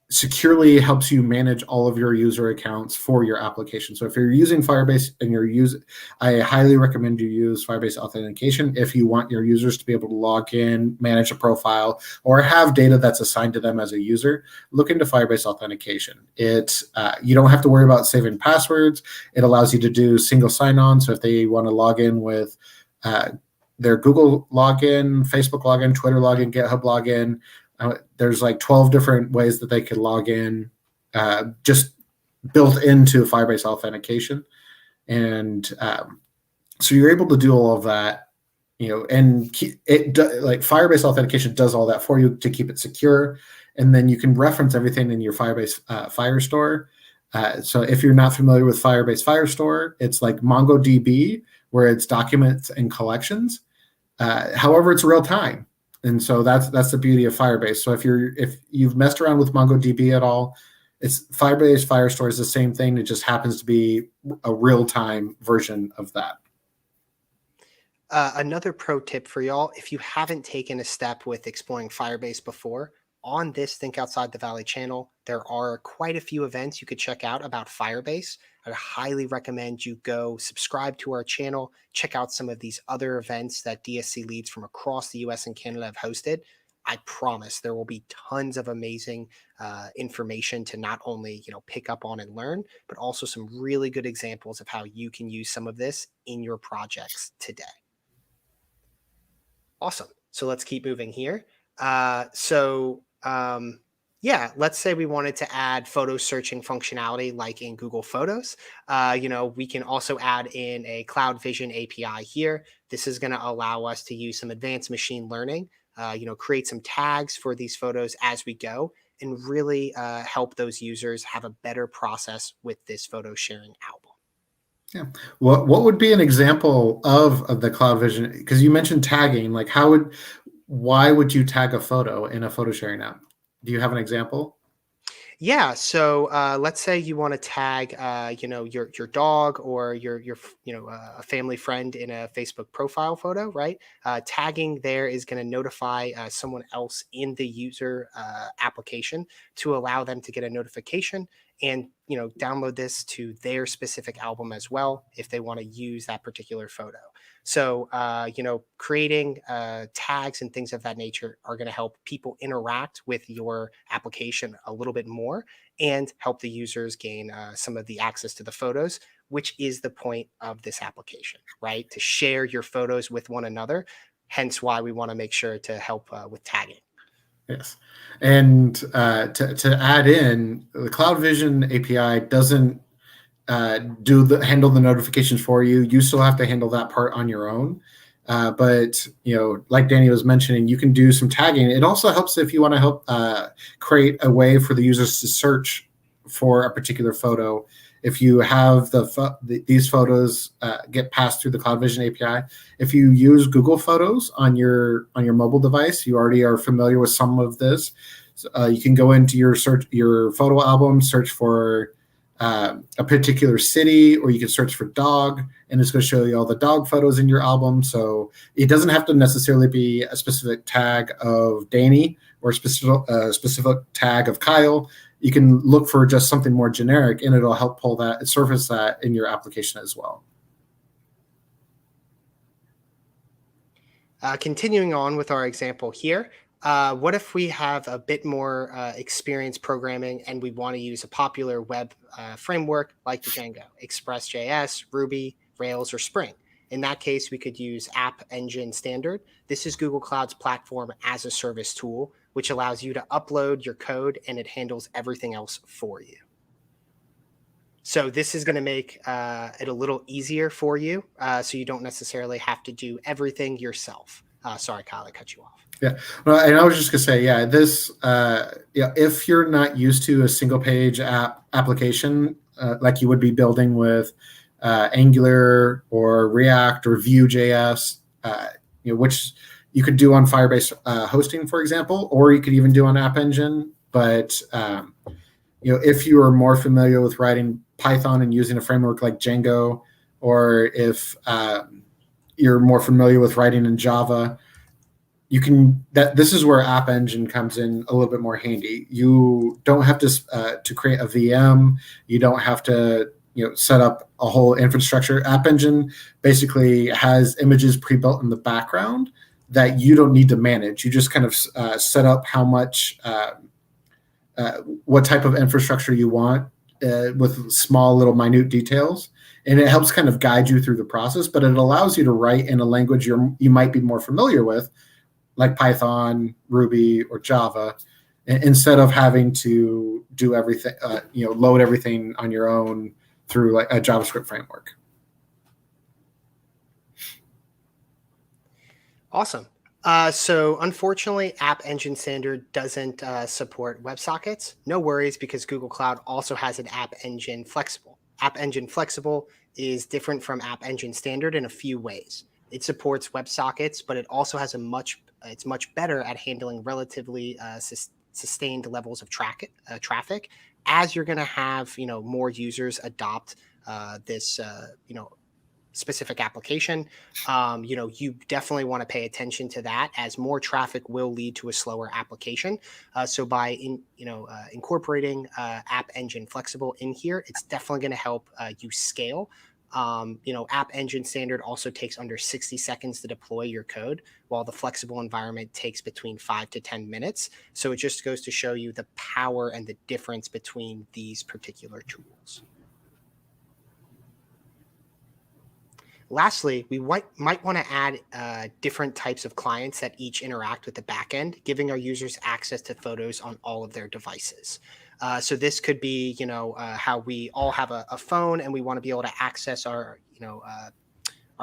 A: securely helps you manage all of your user accounts for your application. So if you're using Firebase and I highly recommend you use Firebase authentication if you want your users to be able to log in, manage a profile, or have data that's assigned to them as a user. Look into Firebase authentication. You don't have to worry about saving passwords. It allows you to do single sign-on. So if they want to log in with their Google login, Facebook login, Twitter login, GitHub login, there's like 12 different ways that they could log in, just built into Firebase authentication. And so you're able to do all of that, and Firebase authentication does all that for you to keep it secure. And then you can reference everything in your Firebase Firestore. So if you're not familiar with Firebase Firestore, it's like MongoDB, where it's documents and collections. However, it's real time. And so that's the beauty of Firebase. So if you've messed around with MongoDB at all, it's Firebase Firestore is the same thing. It just happens to be a real-time version of that.
K: Another pro tip for y'all, if you haven't taken a step with exploring Firebase before, on this Think Outside the Valley channel, there are quite a few events you could check out about Firebase. I highly recommend you go subscribe to our channel, check out some of these other events that DSC leads from across the US and Canada have hosted. I promise there will be tons of amazing information to not only pick up on and learn, but also some really good examples of how you can use some of this in your projects today. Awesome. So let's keep moving here. Yeah, let's say we wanted to add photo searching functionality like in Google Photos. We can also add in a Cloud Vision API here. This is going to allow us to use some advanced machine learning, create some tags for these photos as we go, and really help those users have a better process with this photo sharing album.
A: Yeah. What would be an example of the Cloud Vision? Because you mentioned tagging. Like, why would you tag a photo in a photo sharing app? Do you have an example?
K: Yeah. So let's say you want to tag, your dog or your a family friend in a Facebook profile photo, right? Tagging there is going to notify someone else in the user application to allow them to get a notification and download this to their specific album as well if they want to use that particular photo. So creating tags and things of that nature are going to help people interact with your application a little bit more and help the users gain some of the access to the photos, which is the point of this application, right? To share your photos with one another. Hence why we want to make sure to help with tagging.
A: Yes. And to add in, the Cloud Vision API doesn't handle the notifications for you. You still have to handle that part on your own. But like Danny was mentioning, you can do some tagging. It also helps if you want to help create a way for the users to search for a particular photo. If you have these photos get passed through the Cloud Vision API, if you use Google Photos on your mobile device, you already are familiar with some of this. So, you can go into your photo album, search for a particular city, or you can search for dog, and it's going to show you all the dog photos in your album. So it doesn't have to necessarily be a specific tag of Danny or a specific tag of Kyle. You can look for just something more generic, and it'll help surface that in your application as well.
K: Continuing on with our example here, what if we have a bit more experience programming and we want to use a popular web framework like the Django, Express.js, Ruby, Rails, or Spring? In that case, we could use App Engine Standard. This is Google Cloud's platform as a service tool, which allows you to upload your code and it handles everything else for you. So this is going to make it a little easier for you, so you don't necessarily have to do everything yourself. Sorry, Kyle, I cut you off.
A: Yeah, well, and I was just gonna say, this, if you're not used to a single page application like you would be building with Angular or React or Vue.js, which you could do on Firebase hosting, for example, or you could even do on App Engine. But if you are more familiar with writing Python and using a framework like Django, or if you're more familiar with writing in Java, this is where App Engine comes in a little bit more handy. You don't have to create a VM. You don't have to set up a whole infrastructure. App Engine basically has images pre-built in the background that you don't need to manage. You just kind of set up how much, what type of infrastructure you want with small little minute details. And it helps kind of guide you through the process, but it allows you to write in a language you might be more familiar with, like Python, Ruby, or Java, instead of having to do everything, load everything on your own through like a JavaScript framework.
K: Awesome. So unfortunately, App Engine Standard doesn't support WebSockets. No worries, because Google Cloud also has an App Engine Flexible. App Engine Flexible is different from App Engine Standard in a few ways. It supports WebSockets, but it also has it's much better at handling relatively sustained levels of traffic, as you're going to have more users adopt this specific application, you definitely want to pay attention to that, as more traffic will lead to a slower application. So by incorporating App Engine Flexible in here, it's definitely going to help you scale. App Engine Standard also takes under 60 seconds to deploy your code, while the flexible environment takes between 5 to 10 minutes. So it just goes to show you the power and the difference between these particular tools. Lastly, we might want to add different types of clients that each interact with the backend, giving our users access to photos on all of their devices. So this could be, how we all have a phone and we want to be able to access our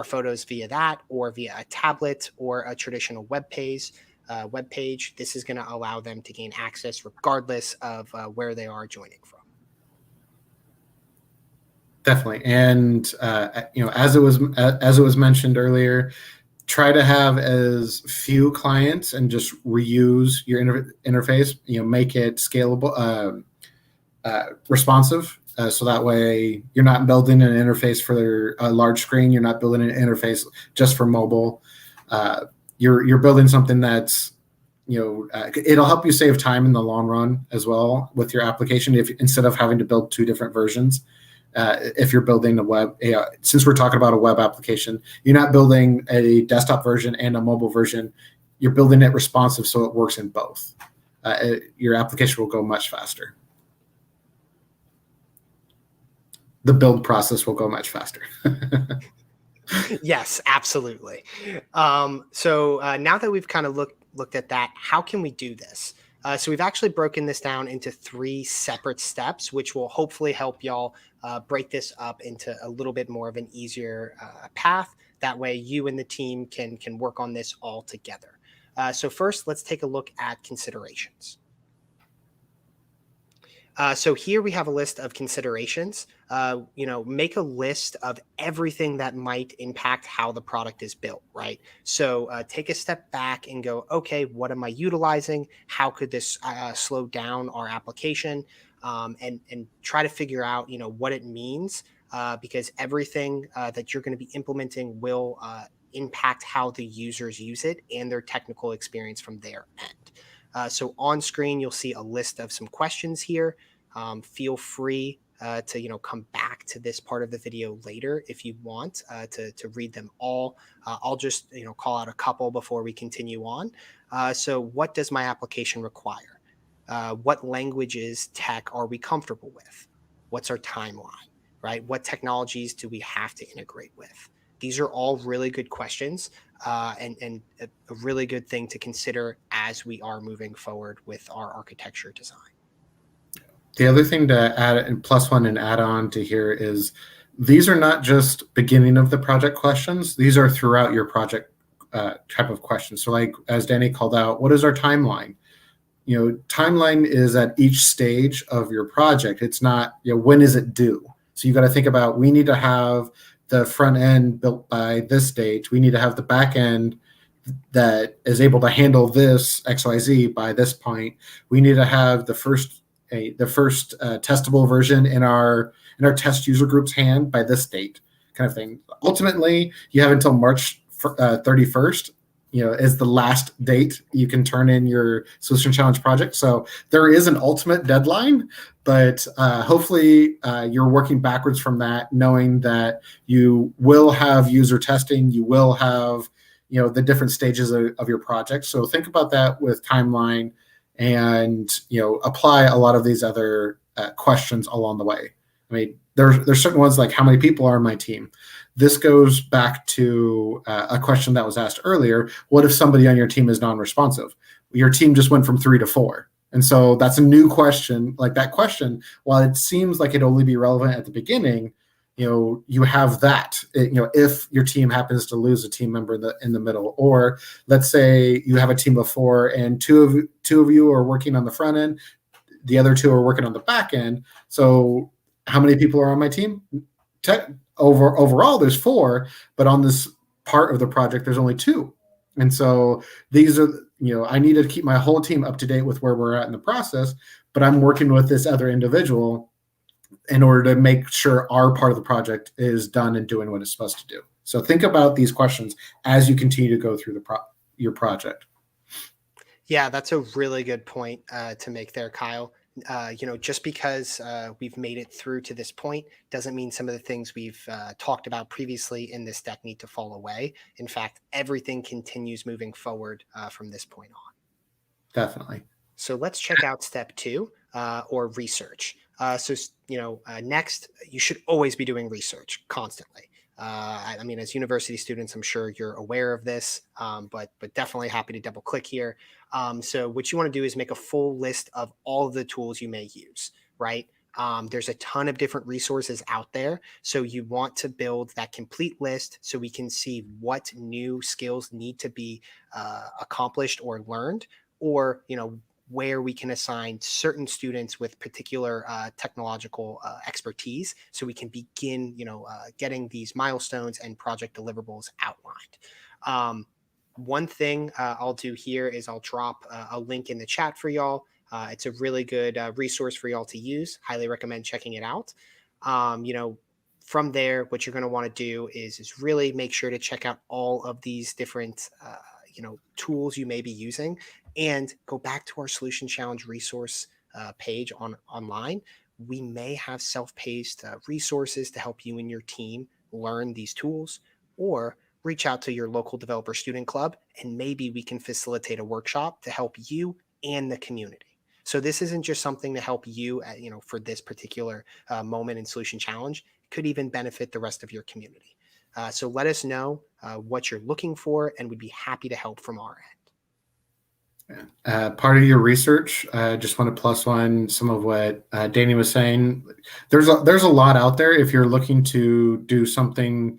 K: photos via that, or via a tablet or a traditional web page. This is going to allow them to gain access regardless of where they are joining from.
A: Definitely, and as it was mentioned earlier, try to have as few clients and just reuse your interface. Make it scalable, responsive, so that way you're not building an interface for a large screen. You're not building an interface just for mobile. You're building something that's it'll help you save time in the long run as well with your application, instead of having to build two different versions. If you're building a web, since we're talking about a web application, you're not building a desktop version and a mobile version. You're building it responsive so it works in both. Your application will go much faster. The build process will go much faster.
K: Yes, absolutely. So now that we've kind of looked at that, how can we do this? So we've actually broken this down into 3 separate steps, which will hopefully help y'all break this up into a little bit more of an easier path. That way you and the team can work on this all together. So first, let's take a look at considerations. So here we have a list of considerations. Make a list of everything that might impact how the product is built, right? So take a step back and go, okay, what am I utilizing? How could this slow down our application? And try to figure out, what it means, because everything that you're going to be implementing will impact how the users use it and their technical experience from their end. So on screen, you'll see a list of some questions here. Feel free to come back to this part of the video later if you want to read them all. I'll just call out a couple before we continue on. So what does my application require? What languages tech are we comfortable with? What's our timeline, right? What technologies do we have to integrate with? These are all really good questions and a really good thing to consider as we are moving forward with our architecture design.
A: The other thing to add, and +1 and add on to here, is these are not just beginning of the project questions. These are throughout your project type of questions. So like, as Danny called out, what is our timeline? Timeline is at each stage of your project. It's not, when is it due? So you got to think about, we need to have the front end built by this date. We need to have the back end that is able to handle this XYZ by this point. We need to have the first testable version in our test user group's hand by this date, kind of thing. Ultimately, you have until March 31st, is the last date you can turn in your solution challenge project. So there is an ultimate deadline, but hopefully you're working backwards from that, knowing that you will have user testing, you will have the different stages of your project. So think about that with timeline, and apply a lot of these other questions along the way. I mean, there's certain ones like, how many people are in my team? This goes back to a question that was asked earlier. What if somebody on your team is non-responsive? Your team just went from 3 to 4. And so that's a new question. Like that question, while it seems like it'd only be relevant at the beginning, you have that, if your team happens to lose a team member in the middle, or let's say you have a team of 4 and two of you are working on the front end, the other 2 are working on the back end. So how many people are on my team? Overall, there's 4, but on this part of the project, there's only 2. And so these are, I need to keep my whole team up to date with where we're at in the process, but I'm working with this other individual in order to make sure our part of the project is done and doing what it's supposed to do. So think about these questions as you continue to go through your project.
K: Yeah, that's a really good point to make there, Kyle. Just because we've made it through to this point doesn't mean some of the things we've talked about previously in this deck need to fall away. In fact, everything continues moving forward from this point on.
A: Definitely.
K: So let's check out step 2, or research. Next, you should always be doing research constantly. I mean, as university students, I'm sure you're aware of this, but definitely happy to double click here. So what you want to do is make a full list of all of the tools you may use, right? There's a ton of different resources out there. So you want to build that complete list so we can see what new skills need to be accomplished or learned, or, where we can assign certain students with particular technological expertise, so we can begin, getting these milestones and project deliverables outlined. One thing I'll do here is I'll drop a link in the chat for y'all. It's a really good resource for y'all to use. Highly recommend checking it out. From there, what you're going to want to do is really make sure to check out all of these different tools you may be using, and go back to our solution challenge resource page online. We may have self-paced resources to help you and your team learn these tools, or reach out to your local developer student club, and maybe we can facilitate a workshop to help you and the community. So this isn't just something to help you, for this particular moment in solution challenge. It could even benefit the rest of your community. So let us know what you're looking for, and we'd be happy to help from our end.
A: Part of your research, just want to plus one some of what Danny was saying. There's a lot out there if you're looking to do something,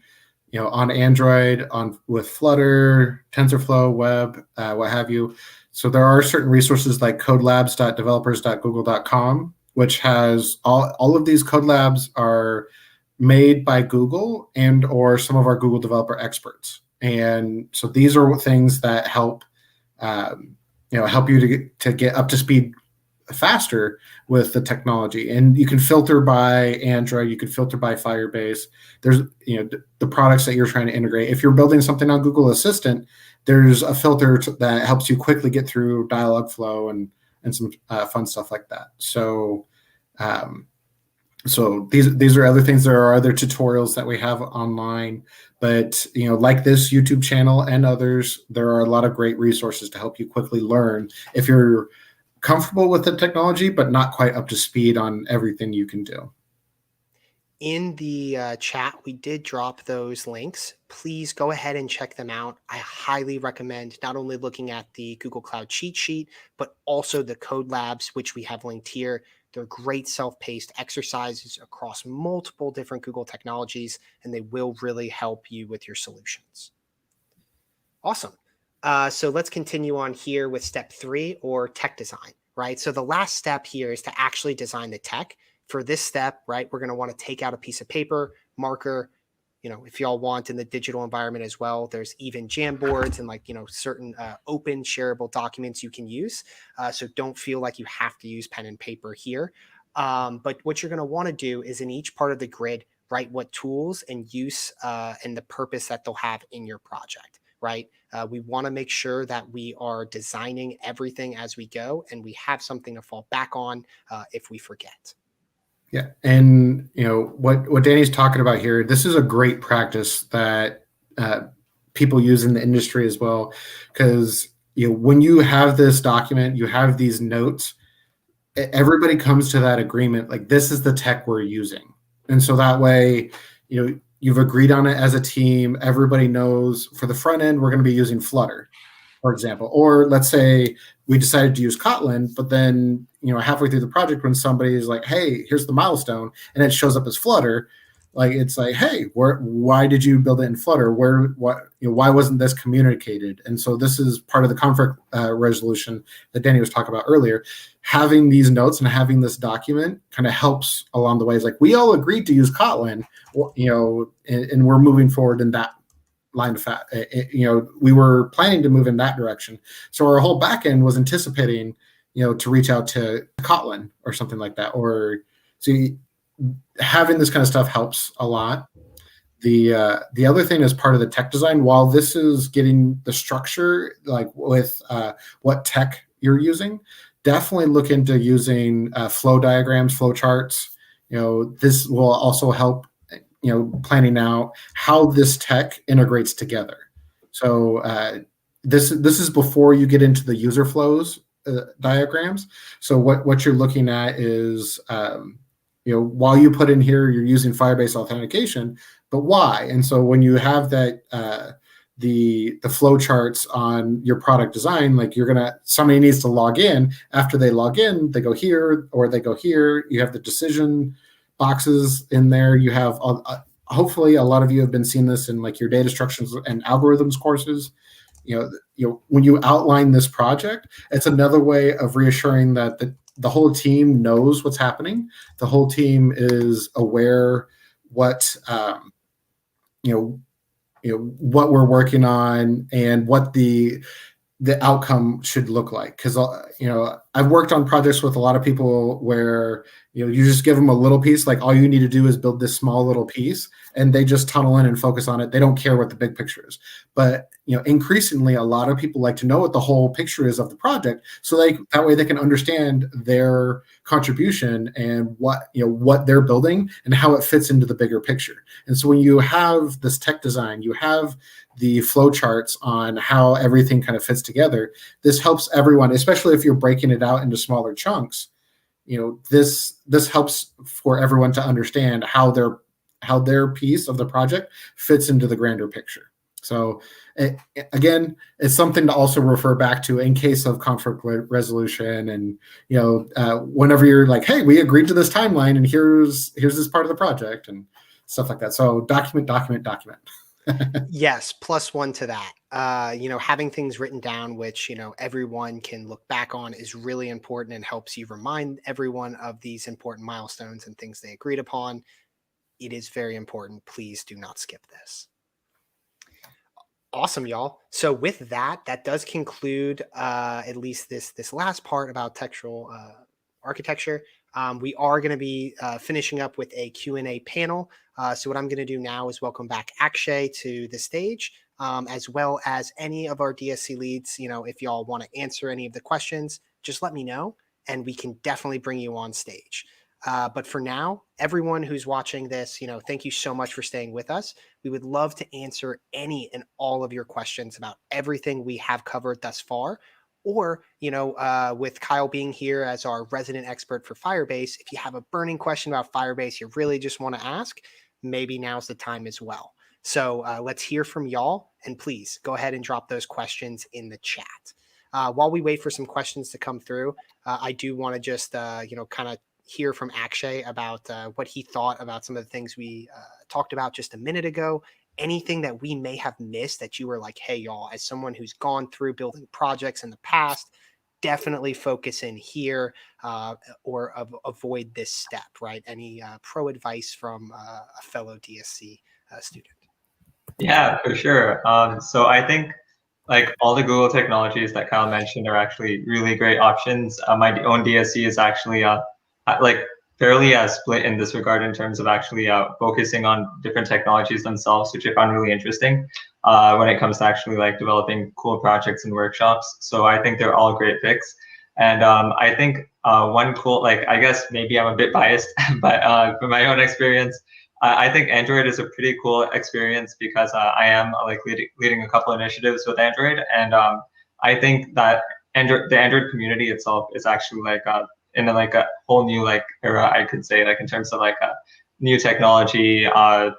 A: on Android, with Flutter, TensorFlow, Web, what have you. So there are certain resources like codelabs.developers.google.com, which has all of these code labs are made by Google and or some of our Google developer experts. And so these are things that help help you to get up to speed faster with the technology. And you can filter by Android, you can filter by Firebase. There's the products that you're trying to integrate. If you're building something on Google Assistant, there's a filter that helps you quickly get through Dialogflow and some fun stuff like that. So these are other things. There are other tutorials that we have online, but like this YouTube channel and others, there are a lot of great resources to help you quickly learn if you're comfortable with the technology, but not quite up to speed on everything you can do.
K: In the chat, we did drop those links. Please go ahead and check them out. I highly recommend not only looking at the Google Cloud cheat sheet, but also the code labs, which we have linked here. They're great self-paced exercises across multiple different Google technologies, and they will really help you with your solutions. Awesome. So let's continue on here with step 3, or tech design, right? So the last step here is to actually design the tech. For this step, right, we're going to want to take out a piece of paper, marker. If y'all want in the digital environment as well, there's even Jamboards and certain open shareable documents you can use. So don't feel like you have to use pen and paper here. But what you're going to want to do is in each part of the grid, write what tools and use and the purpose that they'll have in your project, right? We want to make sure that we are designing everything as we go, and we have something to fall back on if we forget.
A: Yeah, and what Danny's talking about here, this is a great practice that people use in the industry as well, because when you have this document, you have these notes, everybody comes to that agreement, like this is the tech we're using, and so that way, you've agreed on it as a team. Everybody knows for the front end we're going to be using Flutter, for example, or let's say we decided to use Kotlin, but then halfway through the project when somebody is like, hey, here's the milestone, and it shows up as Flutter, it's like, hey, why did you build it in Flutter? Why wasn't this communicated? And so this is part of the conflict resolution that Danny was talking about earlier. Having these notes and having this document kind of helps along the way. It's like, we all agreed to use Kotlin, and we're moving forward in that line of fact. We were planning to move in that direction. So our whole backend was anticipating, to reach out to Kotlin or something like that. Or so having this kind of stuff helps a lot. The other thing is part of the tech design. While this is getting the structure, like with what tech you're using, definitely look into using flow diagrams, flow charts. This will also help planning out how this tech integrates together. So this is before you get into the user flows diagrams. So what you're looking at is while you put in here you're using Firebase authentication, but why? And so when you have that the flow charts on your product design, like somebody needs to log in. After they log in, they go here or they go here. You have the decision boxes in there. You have hopefully a lot of you have been seeing this in like your data structures and algorithms courses. When you outline this project, it's another way of reassuring that the whole team knows what's happening. The whole team is aware what what we're working on and what the outcome should look like. Because I've worked on projects with a lot of people where you just give them a little piece, like all you need to do is build this small little piece, and they just tunnel in and focus on it. They don't care what the big picture is. But increasingly, a lot of people like to know what the whole picture is of the project, so that way they can understand their contribution and what they're building and how it fits into the bigger picture. And so when you have this tech design, you have the flow charts on how everything kind of fits together. This helps everyone, especially if you're breaking it out into smaller chunks. This helps for everyone to understand how their piece of the project fits into the grander picture. So again, it's something to also refer back to in case of conflict resolution, and whenever you're like, hey, we agreed to this timeline, and here's this part of the project and stuff like that. So document.
K: Yes, +1 to that. Having things written down, which everyone can look back on, is really important and helps you remind everyone of these important milestones and things they agreed upon. It is very important. Please do not skip this. Awesome, y'all. So with that does conclude at least this last part about textual architecture. We are going to be finishing up with a Q&A panel. So what I'm going to do now is welcome back Akshay to the stage, as well as any of our DSC leads. If y'all want to answer any of the questions, just let me know, and we can definitely bring you on stage. But for now, everyone who's watching this, thank you so much for staying with us. We would love to answer any and all of your questions about everything we have covered thus far. Or, with Kyle being here as our resident expert for Firebase, if you have a burning question about Firebase you really just want to ask, maybe now's the time as well. So let's hear from y'all, and please go ahead and drop those questions in the chat. While we wait for some questions to come through, I do want to just, kind of hear from Akshay about what he thought about some of the things we talked about just a minute ago. Anything that we may have missed that you were like, hey, y'all, as someone who's gone through building projects in the past, definitely focus in here or avoid this step, right? Any pro advice from a fellow DSC student?
L: Yeah, for sure. So I think like all the Google technologies that Kyle mentioned are actually really great options. My own DSC is actually like fairly split in this regard in terms of actually focusing on different technologies themselves, which I found really interesting when it comes to actually like developing cool projects and workshops. So I think they're all great picks. And I think one cool, like, I guess maybe I'm a bit biased, but from my own experience, I think Android is a pretty cool experience because I am like leading a couple initiatives with Android. And I think that the Android community itself is actually like in like a whole new like era, I could say, like in terms of like new technology,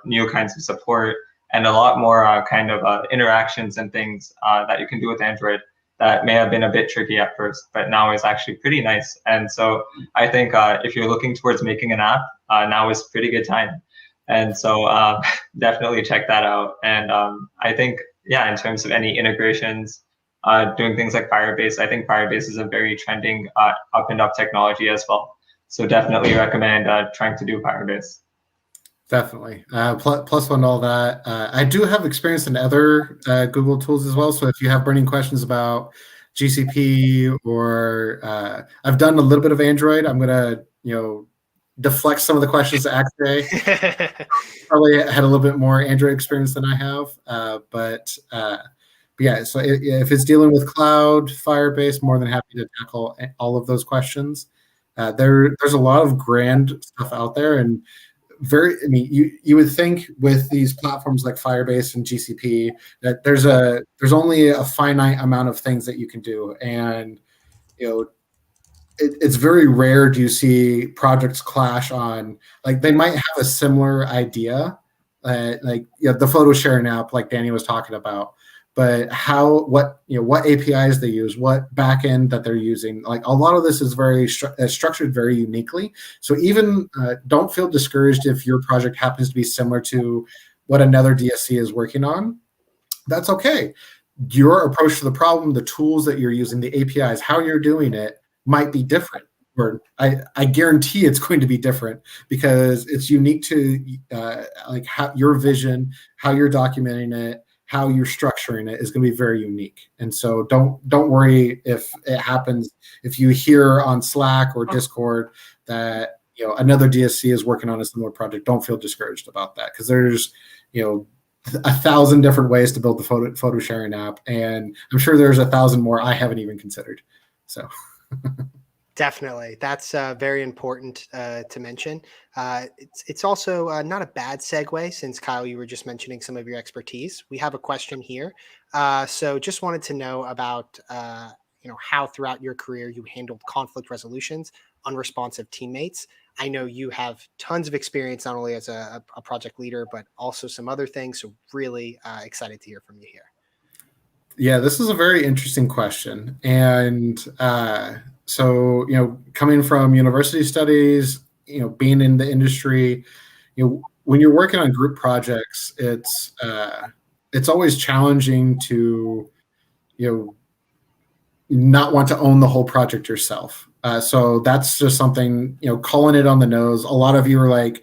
L: new kinds of support, and a lot more kind of interactions and things that you can do with Android that may have been a bit tricky at first, but now is actually pretty nice. And so I think if you're looking towards making an app, now is a pretty good time. And so definitely check that out. And I think, yeah, in terms of any integrations, doing things like Firebase, I think Firebase is a very trending up and up technology as well. So definitely recommend trying to do Firebase.
A: Definitely. +1 to all that. I do have experience in other Google tools as well. So if you have burning questions about GCP or I've done a little bit of Android, I'm going to, deflect some of the questions to Akshay. Probably had a little bit more Android experience than I have, but yeah. So if it's dealing with cloud, Firebase, more than happy to tackle all of those questions. There's a lot of grand stuff out there, and I mean, you would think with these platforms like Firebase and GCP that there's only a finite amount of things that you can do, and it's very rare do you see projects clash on, like, they might have a similar idea, like the photo sharing app like Danny was talking about, but what APIs they use, what backend that they're using, like a lot of this is very structured very uniquely. So even don't feel discouraged if your project happens to be similar to what another DSC is working on. That's okay. Your approach to the problem, the tools that you're using, the APIs, how you're doing it might be different. Or I guarantee it's going to be different because it's unique to like how your vision, how you're documenting it, how you're structuring it is going to be very unique. And so don't worry if it happens, if you hear on Slack or Discord that another DSC is working on a similar project. Don't feel discouraged about that, because there's 1,000 different ways to build the photo sharing app, and I'm sure there's 1,000 more I haven't even considered. So
K: definitely, that's very important to mention. It's also not a bad segue, since Kyle, you were just mentioning some of your expertise. We have a question here, so just wanted to know about how throughout your career you handled conflict resolutions, unresponsive teammates. I know you have tons of experience, not only as a project leader, but also some other things. So really excited to hear from you here.
A: Yeah, this is a very interesting question. And so, coming from university studies, being in the industry, when you're working on group projects, it's always challenging to, not want to own the whole project yourself. So that's just something, calling it on the nose. A lot of you are like,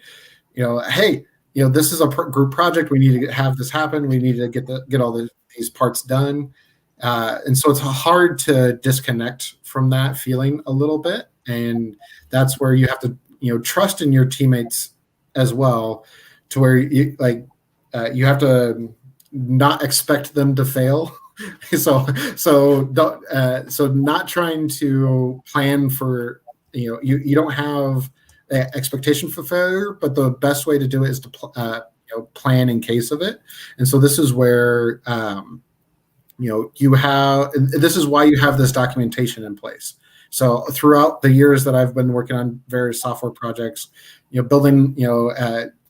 A: hey, this is a group project. We need to have this happen. We need to get all these parts done. And so it's hard to disconnect from that feeling a little bit. And that's where you have to, trust in your teammates as well, to where you have to not expect them to fail. So not trying to plan for, you don't have expectation for failure, but the best way to do it is to plan in case of it. And so this is where this is why you have this documentation in place. So throughout the years that I've been working on various software projects, building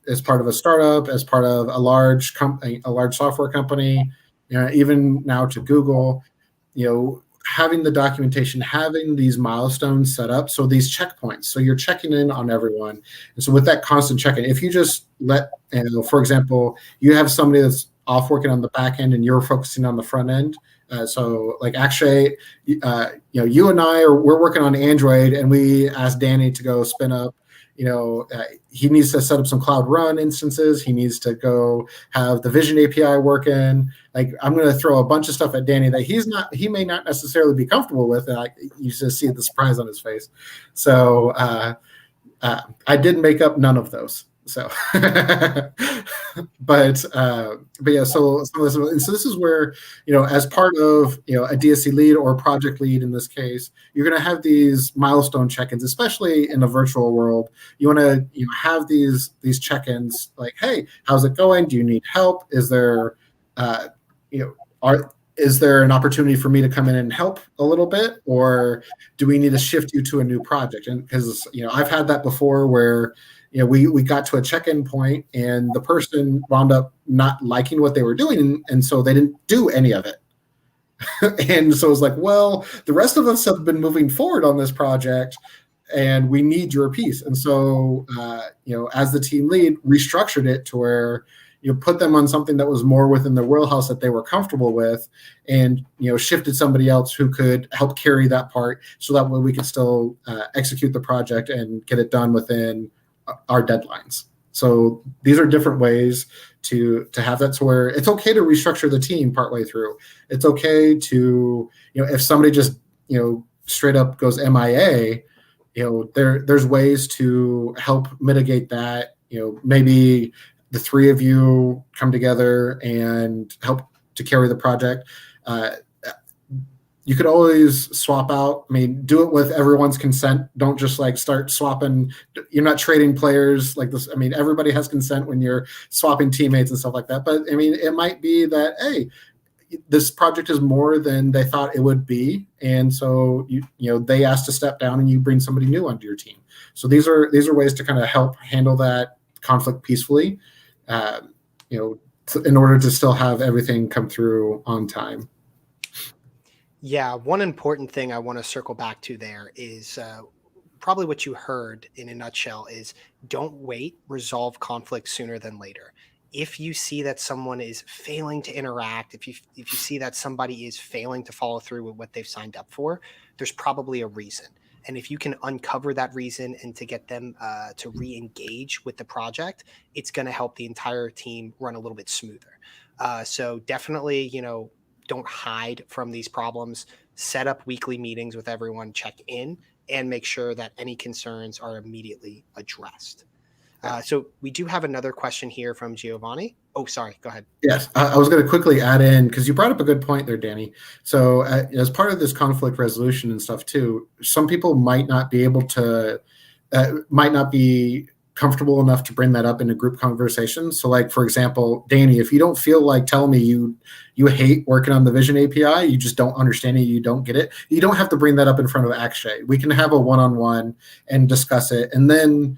A: as part of a startup, as part of a large software company, even now to Google, having the documentation, having these milestones set up, so these checkpoints, so you're checking in on everyone. And so with that constant check-in, if you just for example, you have somebody that's off working on the back end and you're focusing on the front end. So like Akshay, you and we're working on Android, and we asked Danny to go spin up, he needs to set up some Cloud Run instances. He needs to go have the Vision API working. Like, I'm going to throw a bunch of stuff at Danny that he may not necessarily be comfortable with. And you just see the surprise on his face. So I did make up none of those. So, but yeah, so this is where, as part of, a DSC lead or a project lead in this case, you're going to have these milestone check-ins, especially in the virtual world. You want to, have these check-ins like, hey, how's it going? Do you need help? Is there, is there an opportunity for me to come in and help a little bit, or do we need to shift you to a new project? And because, I've had that before where, we got to a check-in point and the person wound up not liking what they were doing, and so they didn't do any of it. And so it's like, well, the rest of us have been moving forward on this project, and we need your piece. And so, as the team lead, restructured it to where put them on something that was more within their wheelhouse that they were comfortable with, and shifted somebody else who could help carry that part, so that way we could still execute the project and get it done within our deadlines. So these are different ways to have that, to where it's okay to restructure the team partway through. It's okay to, if somebody just, straight up goes MIA, there's ways to help mitigate that. Maybe the three of you come together and help to carry the project. You could always swap out. I mean, do it with everyone's consent. Don't just like start swapping. You're not trading players like this. I mean, everybody has consent when you're swapping teammates and stuff like that. But I mean, it might be that, hey, this project is more than they thought it would be, and so they asked to step down, and you bring somebody new onto your team. So these are ways to kind of help handle that conflict peacefully, in order to still have everything come through on time.
K: Yeah, one important thing I want to circle back to there is probably what you heard in a nutshell is don't wait, resolve conflict sooner than later. If you see that someone is failing to interact, if you see that somebody is failing to follow through with what they've signed up for, there's probably a reason. And if you can uncover that reason and to get them to re-engage with the project, it's going to help the entire team run a little bit smoother. So definitely, don't hide from these problems. Set up weekly meetings with everyone, check in, and make sure that any concerns are immediately addressed. So we do have another question here from Giovanni. Oh, sorry. Go ahead.
A: Yes, I was going to quickly add in, because you brought up a good point there, Danny. So as part of this conflict resolution and stuff too, some people might not be able to, might not be comfortable enough to bring that up in a group conversation. So like, for example, Danny, if you don't feel like telling me you hate working on the Vision API, you just don't understand it, you don't get it, you don't have to bring that up in front of Akshay. We can have a one-on-one and discuss it, and then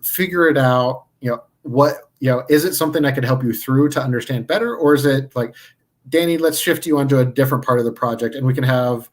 A: figure it out. What is it something I could help you through to understand better, or is it like, Danny, let's shift you onto a different part of the project, and we can have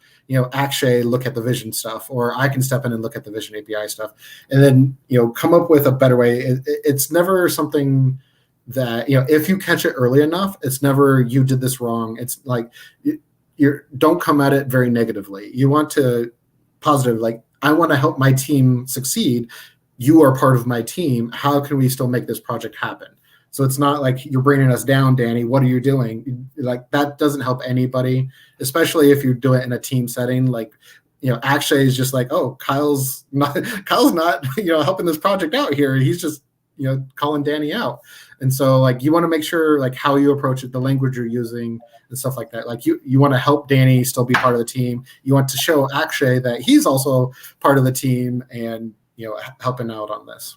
A: Akshay look at the Vision stuff, or I can step in and look at the Vision API stuff, and then come up with a better way. It's never something that if you catch it early enough, it's never you did this wrong. It's like you don't come at it very negatively. You want to positive, like, I want to help my team succeed. You are part of my team. How can we still make this project happen? So it's not like you're bringing us down, Danny. What are you doing? Like, that doesn't help anybody, especially if you do it in a team setting. Like, Akshay is just like, oh, Kyle's not helping this project out here. He's just, calling Danny out. And so like, you want to make sure like how you approach it, the language you're using and stuff like that. Like you want to help Danny still be part of the team. You want to show Akshay that he's also part of the team and, helping out on this.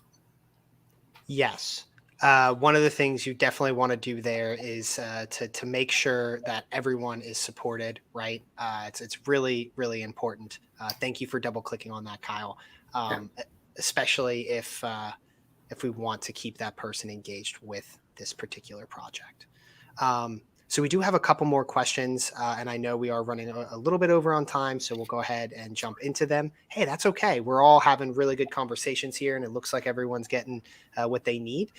K: Yes. One of the things you definitely want to do there is to make sure that everyone is supported, right? It's really, really important. Thank you for double clicking on that, Kyle. Especially if we want to keep that person engaged with this particular project. So we do have a couple more questions, and I know we are running a little bit over on time, so we'll go ahead and jump into them. Hey, that's okay. We're all having really good conversations here, and it looks like everyone's getting what they need.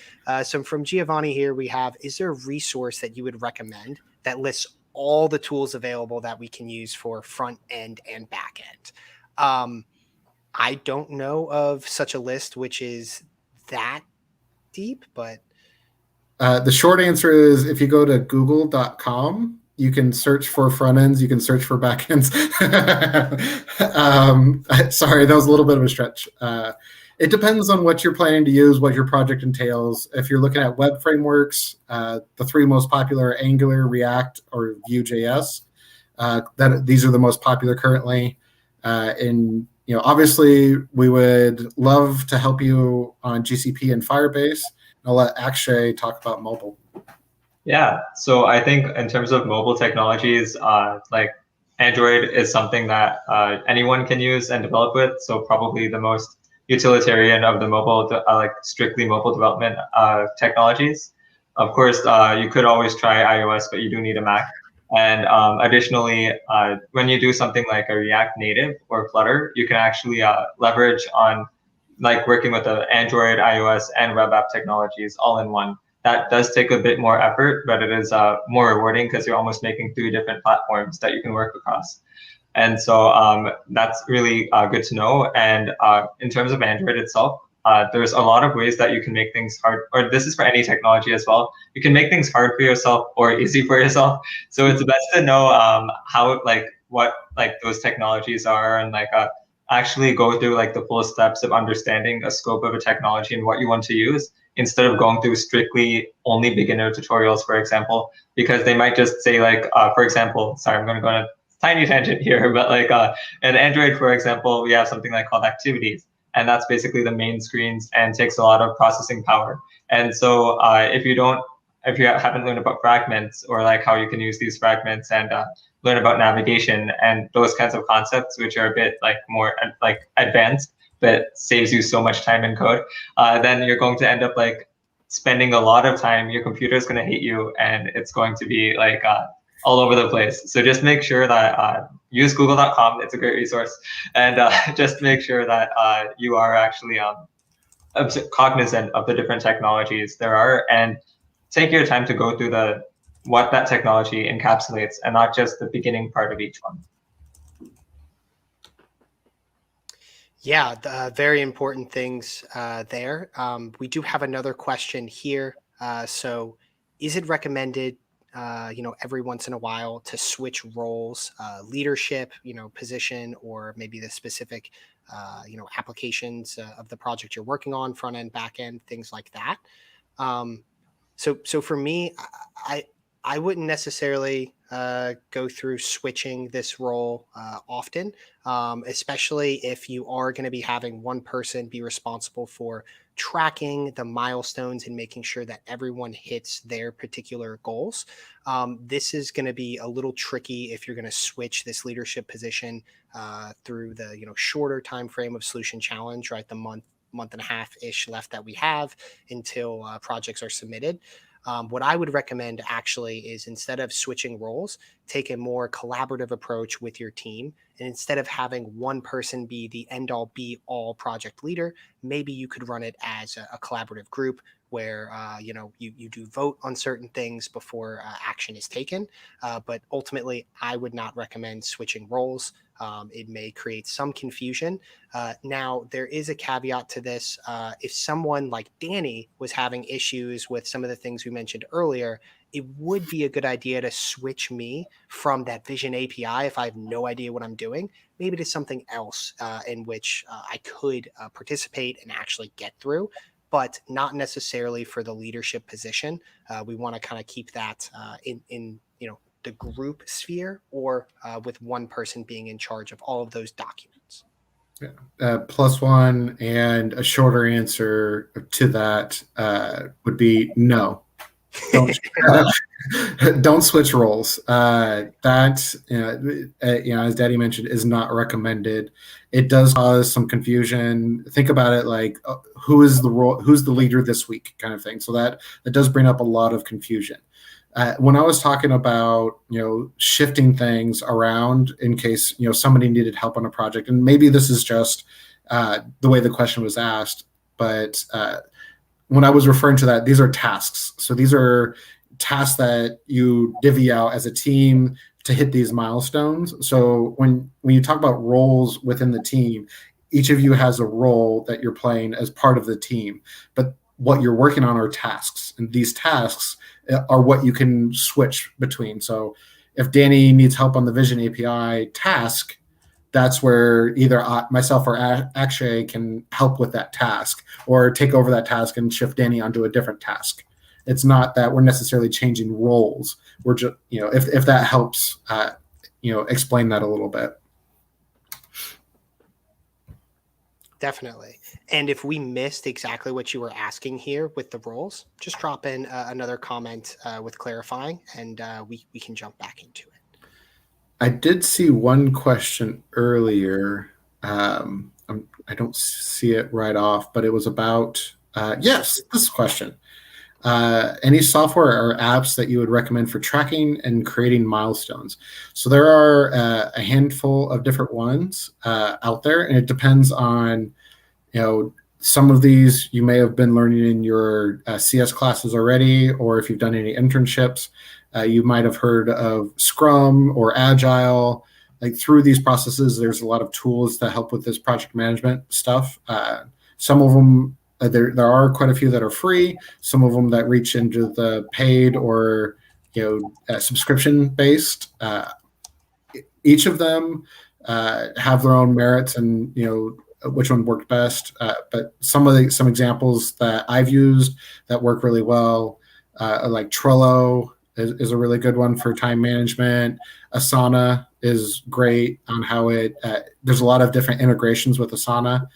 K: So from Giovanni here, we have, is there a resource that you would recommend that lists all the tools available that we can use for front end and back end? I don't know of such a list, which is that deep, but
A: the short answer is, if you go to google.com, you can search for front ends, you can search for back ends. Sorry, that was a little bit of a stretch. It depends on what you're planning to use, what your project entails. If you're looking at web frameworks, the three most popular are Angular, React, or Vue.js. These are the most popular currently. And obviously, we would love to help you on GCP and Firebase. I'll let Akshay talk about mobile.
L: Yeah, so I think in terms of mobile technologies, like Android is something that anyone can use and develop with. So probably the most utilitarian of the mobile, like strictly mobile development technologies. Of course, you could always try iOS, but you do need a Mac. And additionally, when you do something like a React Native or Flutter, you can actually leverage on like working with the Android, iOS, and web app technologies all in one. That does take a bit more effort, but it is more rewarding because you're almost making 3 different platforms that you can work across. And so that's really good to know. And in terms of Android itself, there's a lot of ways that you can make things hard, or this is for any technology as well. You can make things hard for yourself or easy for yourself. So it's best to know how, like, what like those technologies are, and like actually go through like the full steps of understanding a scope of a technology and what you want to use, instead of going through strictly only beginner tutorials, for example, because they might just say like, for example, sorry, I'm going to go on a tiny tangent here, but like in Android, for example, we have something like called activities, and that's basically the main screens and takes a lot of processing power. And so if you haven't learned about fragments, or like how you can use these fragments and learn about navigation and those kinds of concepts, which are a bit like more like advanced, but saves you so much time in code, then you're going to end up like spending a lot of time. Your computer is going to hate you, and it's going to be like all over the place. So just make sure that use google.com. It's a great resource. And just make sure that you are actually cognizant of the different technologies there are, and take your time to go through what that technology encapsulates, and not just the beginning part of each one.
K: Yeah, very important things there. We do have another question here. So is it recommended, every once in a while to switch roles, leadership, position, or maybe the specific, applications of the project you're working on, front end, back end, things like that? So for me, I wouldn't necessarily go through switching this role often, especially if you are going to be having one person be responsible for tracking the milestones and making sure that everyone hits their particular goals. This is going to be a little tricky if you're going to switch this leadership position through the shorter time frame of Solution Challenge, right? The month and a half ish left that we have until projects are submitted. What I would recommend actually is, instead of switching roles, take a more collaborative approach with your team. And instead of having one person be the end all be all project leader, maybe you could run it as a collaborative group where, you do vote on certain things before action is taken. But ultimately, I would not recommend switching roles. It may create some confusion. Now, there is a caveat to this. If someone like Danny was having issues with some of the things we mentioned earlier, it would be a good idea to switch me from that Vision API if I have no idea what I'm doing, maybe to something else in which I could participate and actually get through, but not necessarily for the leadership position. We want to kind of keep that in the group sphere, or with one person being in charge of all of those documents.
A: Yeah. Plus one, and a shorter answer to that would be no. Don't switch roles. That, as Daddy mentioned, is not recommended. It does cause some confusion. Think about it like, who's the leader this week, kind of thing. So that does bring up a lot of confusion. When I was talking about shifting things around in case somebody needed help on a project, and maybe this is just the way the question was asked, but when I was referring to that, these are tasks. So these are tasks that you divvy out as a team to hit these milestones. So when you talk about roles within the team, each of you has a role that you're playing as part of the team. But what you're working on are tasks, and these tasks are what you can switch between. So if Danny needs help on the Vision API task, that's where either myself or Akshay can help with that task, or take over that task and shift Danny onto a different task. It's not that we're necessarily changing roles. We're just, if that helps, explain that a little bit.
K: Definitely. And if we missed exactly what you were asking here with the roles, just drop in another comment with clarifying, and we can jump back into it.
A: I did see one question earlier. I don't see it right off, but it was about, yes, this question. Any software or apps that you would recommend for tracking and creating milestones? So there are a handful of different ones out there, and it depends on, some of these you may have been learning in your CS classes already, or if you've done any internships, you might have heard of Scrum or Agile. Like, through these processes, there's a lot of tools that help with this project management stuff. Some of them, there are quite a few that are free. Some of them that reach into the paid or subscription based. Each of them have their own merits and which one worked best. But some examples that I've used that work really well, like Trello is a really good one for time management. Asana is great on how there's a lot of different integrations with Asana.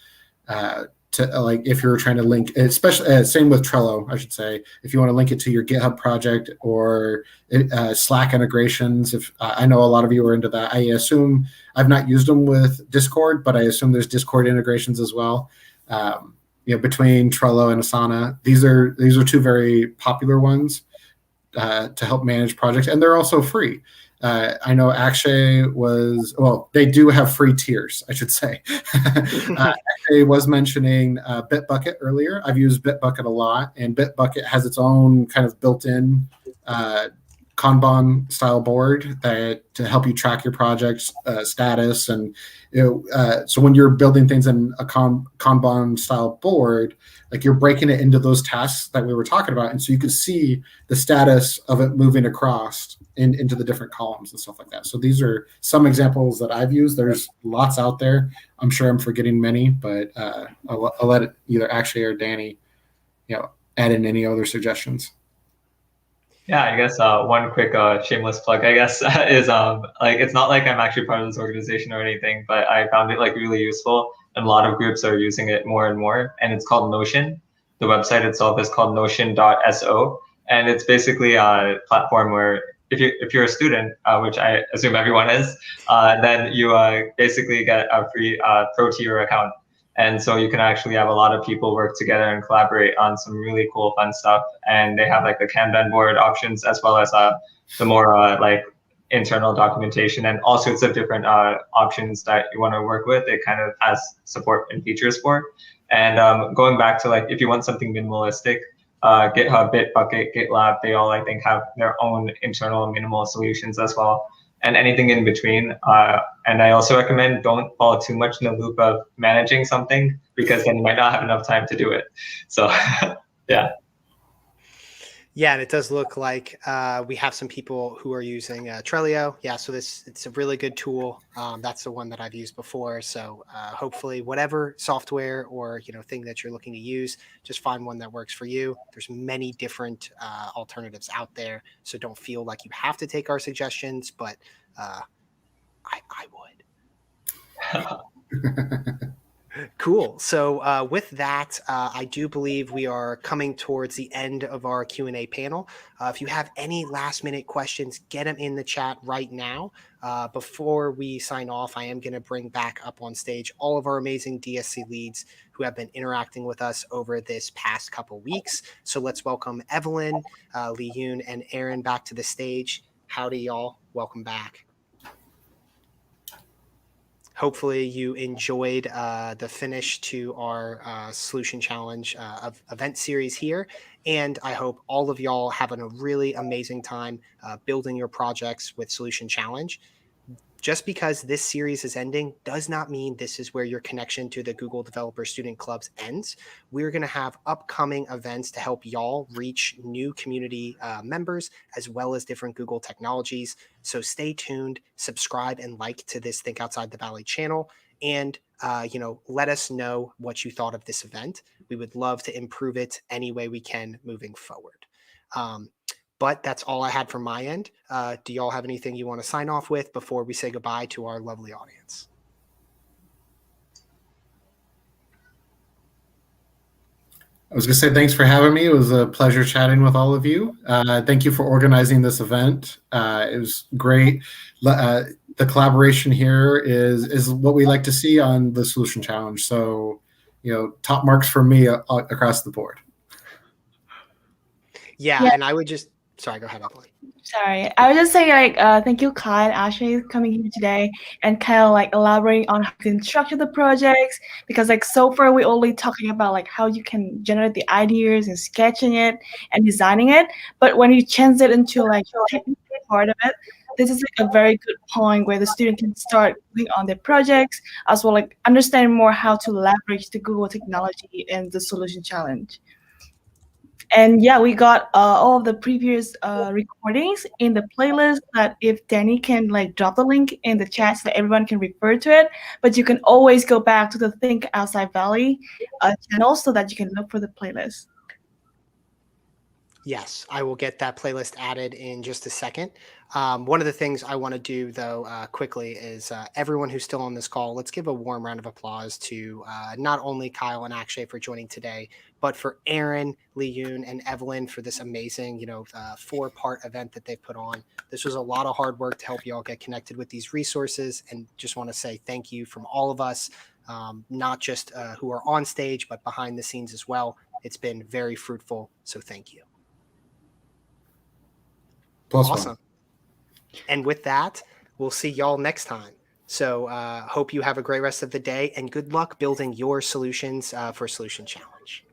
A: To like if you're trying to link, especially same with Trello, I should say, if you want to link it to your GitHub project or Slack integrations. If I know a lot of you are into that, I assume I've not used them with Discord, but I assume there's Discord integrations as well. Between Trello and Asana, these are two very popular ones to help manage projects, and they're also free. I know Akshay they do have free tiers, I should say. Akshay was mentioning Bitbucket earlier. I've used Bitbucket a lot, and Bitbucket has its own kind of built-in Kanban style board to help you track your project's status. And so when you're building things in a Kanban style board, like you're breaking it into those tasks that we were talking about, and so you can see the status of it moving across into the different columns and stuff like that. So these are some examples that I've used. There's lots out there. I'm sure I'm forgetting many, but I'll let either Akshay or Danny, add in any other suggestions.
L: Yeah, I guess one quick shameless plug, I guess, is it's not like I'm actually part of this organization or anything, but I found it really useful, and a lot of groups are using it more and more. And it's called Notion. The website itself is called Notion.so, and it's basically a platform where if you're a student, which I assume everyone is, then you basically get a free pro tier account. And so you can actually have a lot of people work together and collaborate on some really cool, fun stuff. And they have the Kanban board options, as well as the more internal documentation and all sorts of different options that you want to work with. It kind of has support and features for. And going back to if you want something minimalistic, GitHub, Bitbucket, GitLab, they all I think have their own internal minimal solutions as well. And anything in between. And I also recommend don't fall too much in the loop of managing something, because then you might not have enough time to do it. So, yeah.
K: Yeah, and it does look like we have some people who are using Trello. Yeah, so it's a really good tool. That's the one that I've used before. So hopefully whatever software or thing that you're looking to use, just find one that works for you. There's many different alternatives out there. So don't feel like you have to take our suggestions, but I would. Cool. So with that, I do believe we are coming towards the end of our Q&A panel. If you have any last minute questions, get them in the chat right now. Before we sign off, I am going to bring back up on stage all of our amazing DSC leads who have been interacting with us over this past couple weeks. So let's welcome Evelyn, Lee Yoon, and Aaron back to the stage. Howdy, y'all. Welcome back. Hopefully you enjoyed the finish to our Solution Challenge event series here. And I hope all of y'all having a really amazing time building your projects with Solution Challenge. Just because this series is ending does not mean this is where your connection to the Google Developer Student Clubs ends. We're going to have upcoming events to help y'all reach new community members, as well as different Google technologies. So stay tuned, subscribe, and like to this Think Outside the Valley channel. And, let us know what you thought of this event. We would love to improve it any way we can moving forward. But that's all I had from my end. Do y'all have anything you want to sign off with before we say goodbye to our lovely audience?
A: I was going to say thanks for having me. It was a pleasure chatting with all of you. Thank you for organizing this event. It was great. The collaboration here is what we like to see on the Solution Challenge. So, top marks for me across the board.
K: Yeah. And I would just... Sorry, go ahead, Evelyn.
H: Sorry, I would just say thank you, Kai and Ashley, coming here today and kind of elaborating on how you can structure the projects, because so far we're only talking about how you can generate the ideas and sketching it and designing it. But when you change it into technical part of it, this is a very good point where the student can start working on their projects, as well understanding more how to leverage the Google technology and the Solution Challenge. And yeah, we got all of the previous recordings in the playlist that if Danny can like drop the link in the chat so that everyone can refer to it. But you can always go back to the Think Outside Valley channel so that you can look for the playlist.
K: Yes, I will get that playlist added in just a second. One of the things I want to do, though, quickly is everyone who's still on this call, let's give a warm round of applause to not only Kyle and Akshay for joining today, but for Aaron, Lee Yoon, and Evelyn for this amazing, 4-part event that they've put on. This was a lot of hard work to help you all get connected with these resources, and just want to say thank you from all of us, not just who are on stage, but behind the scenes as well. It's been very fruitful, so thank you.
A: Plus
K: awesome.
A: one.
K: And with that, we'll see y'all next time. So hope you have a great rest of the day and good luck building your solutions for Solution Challenge.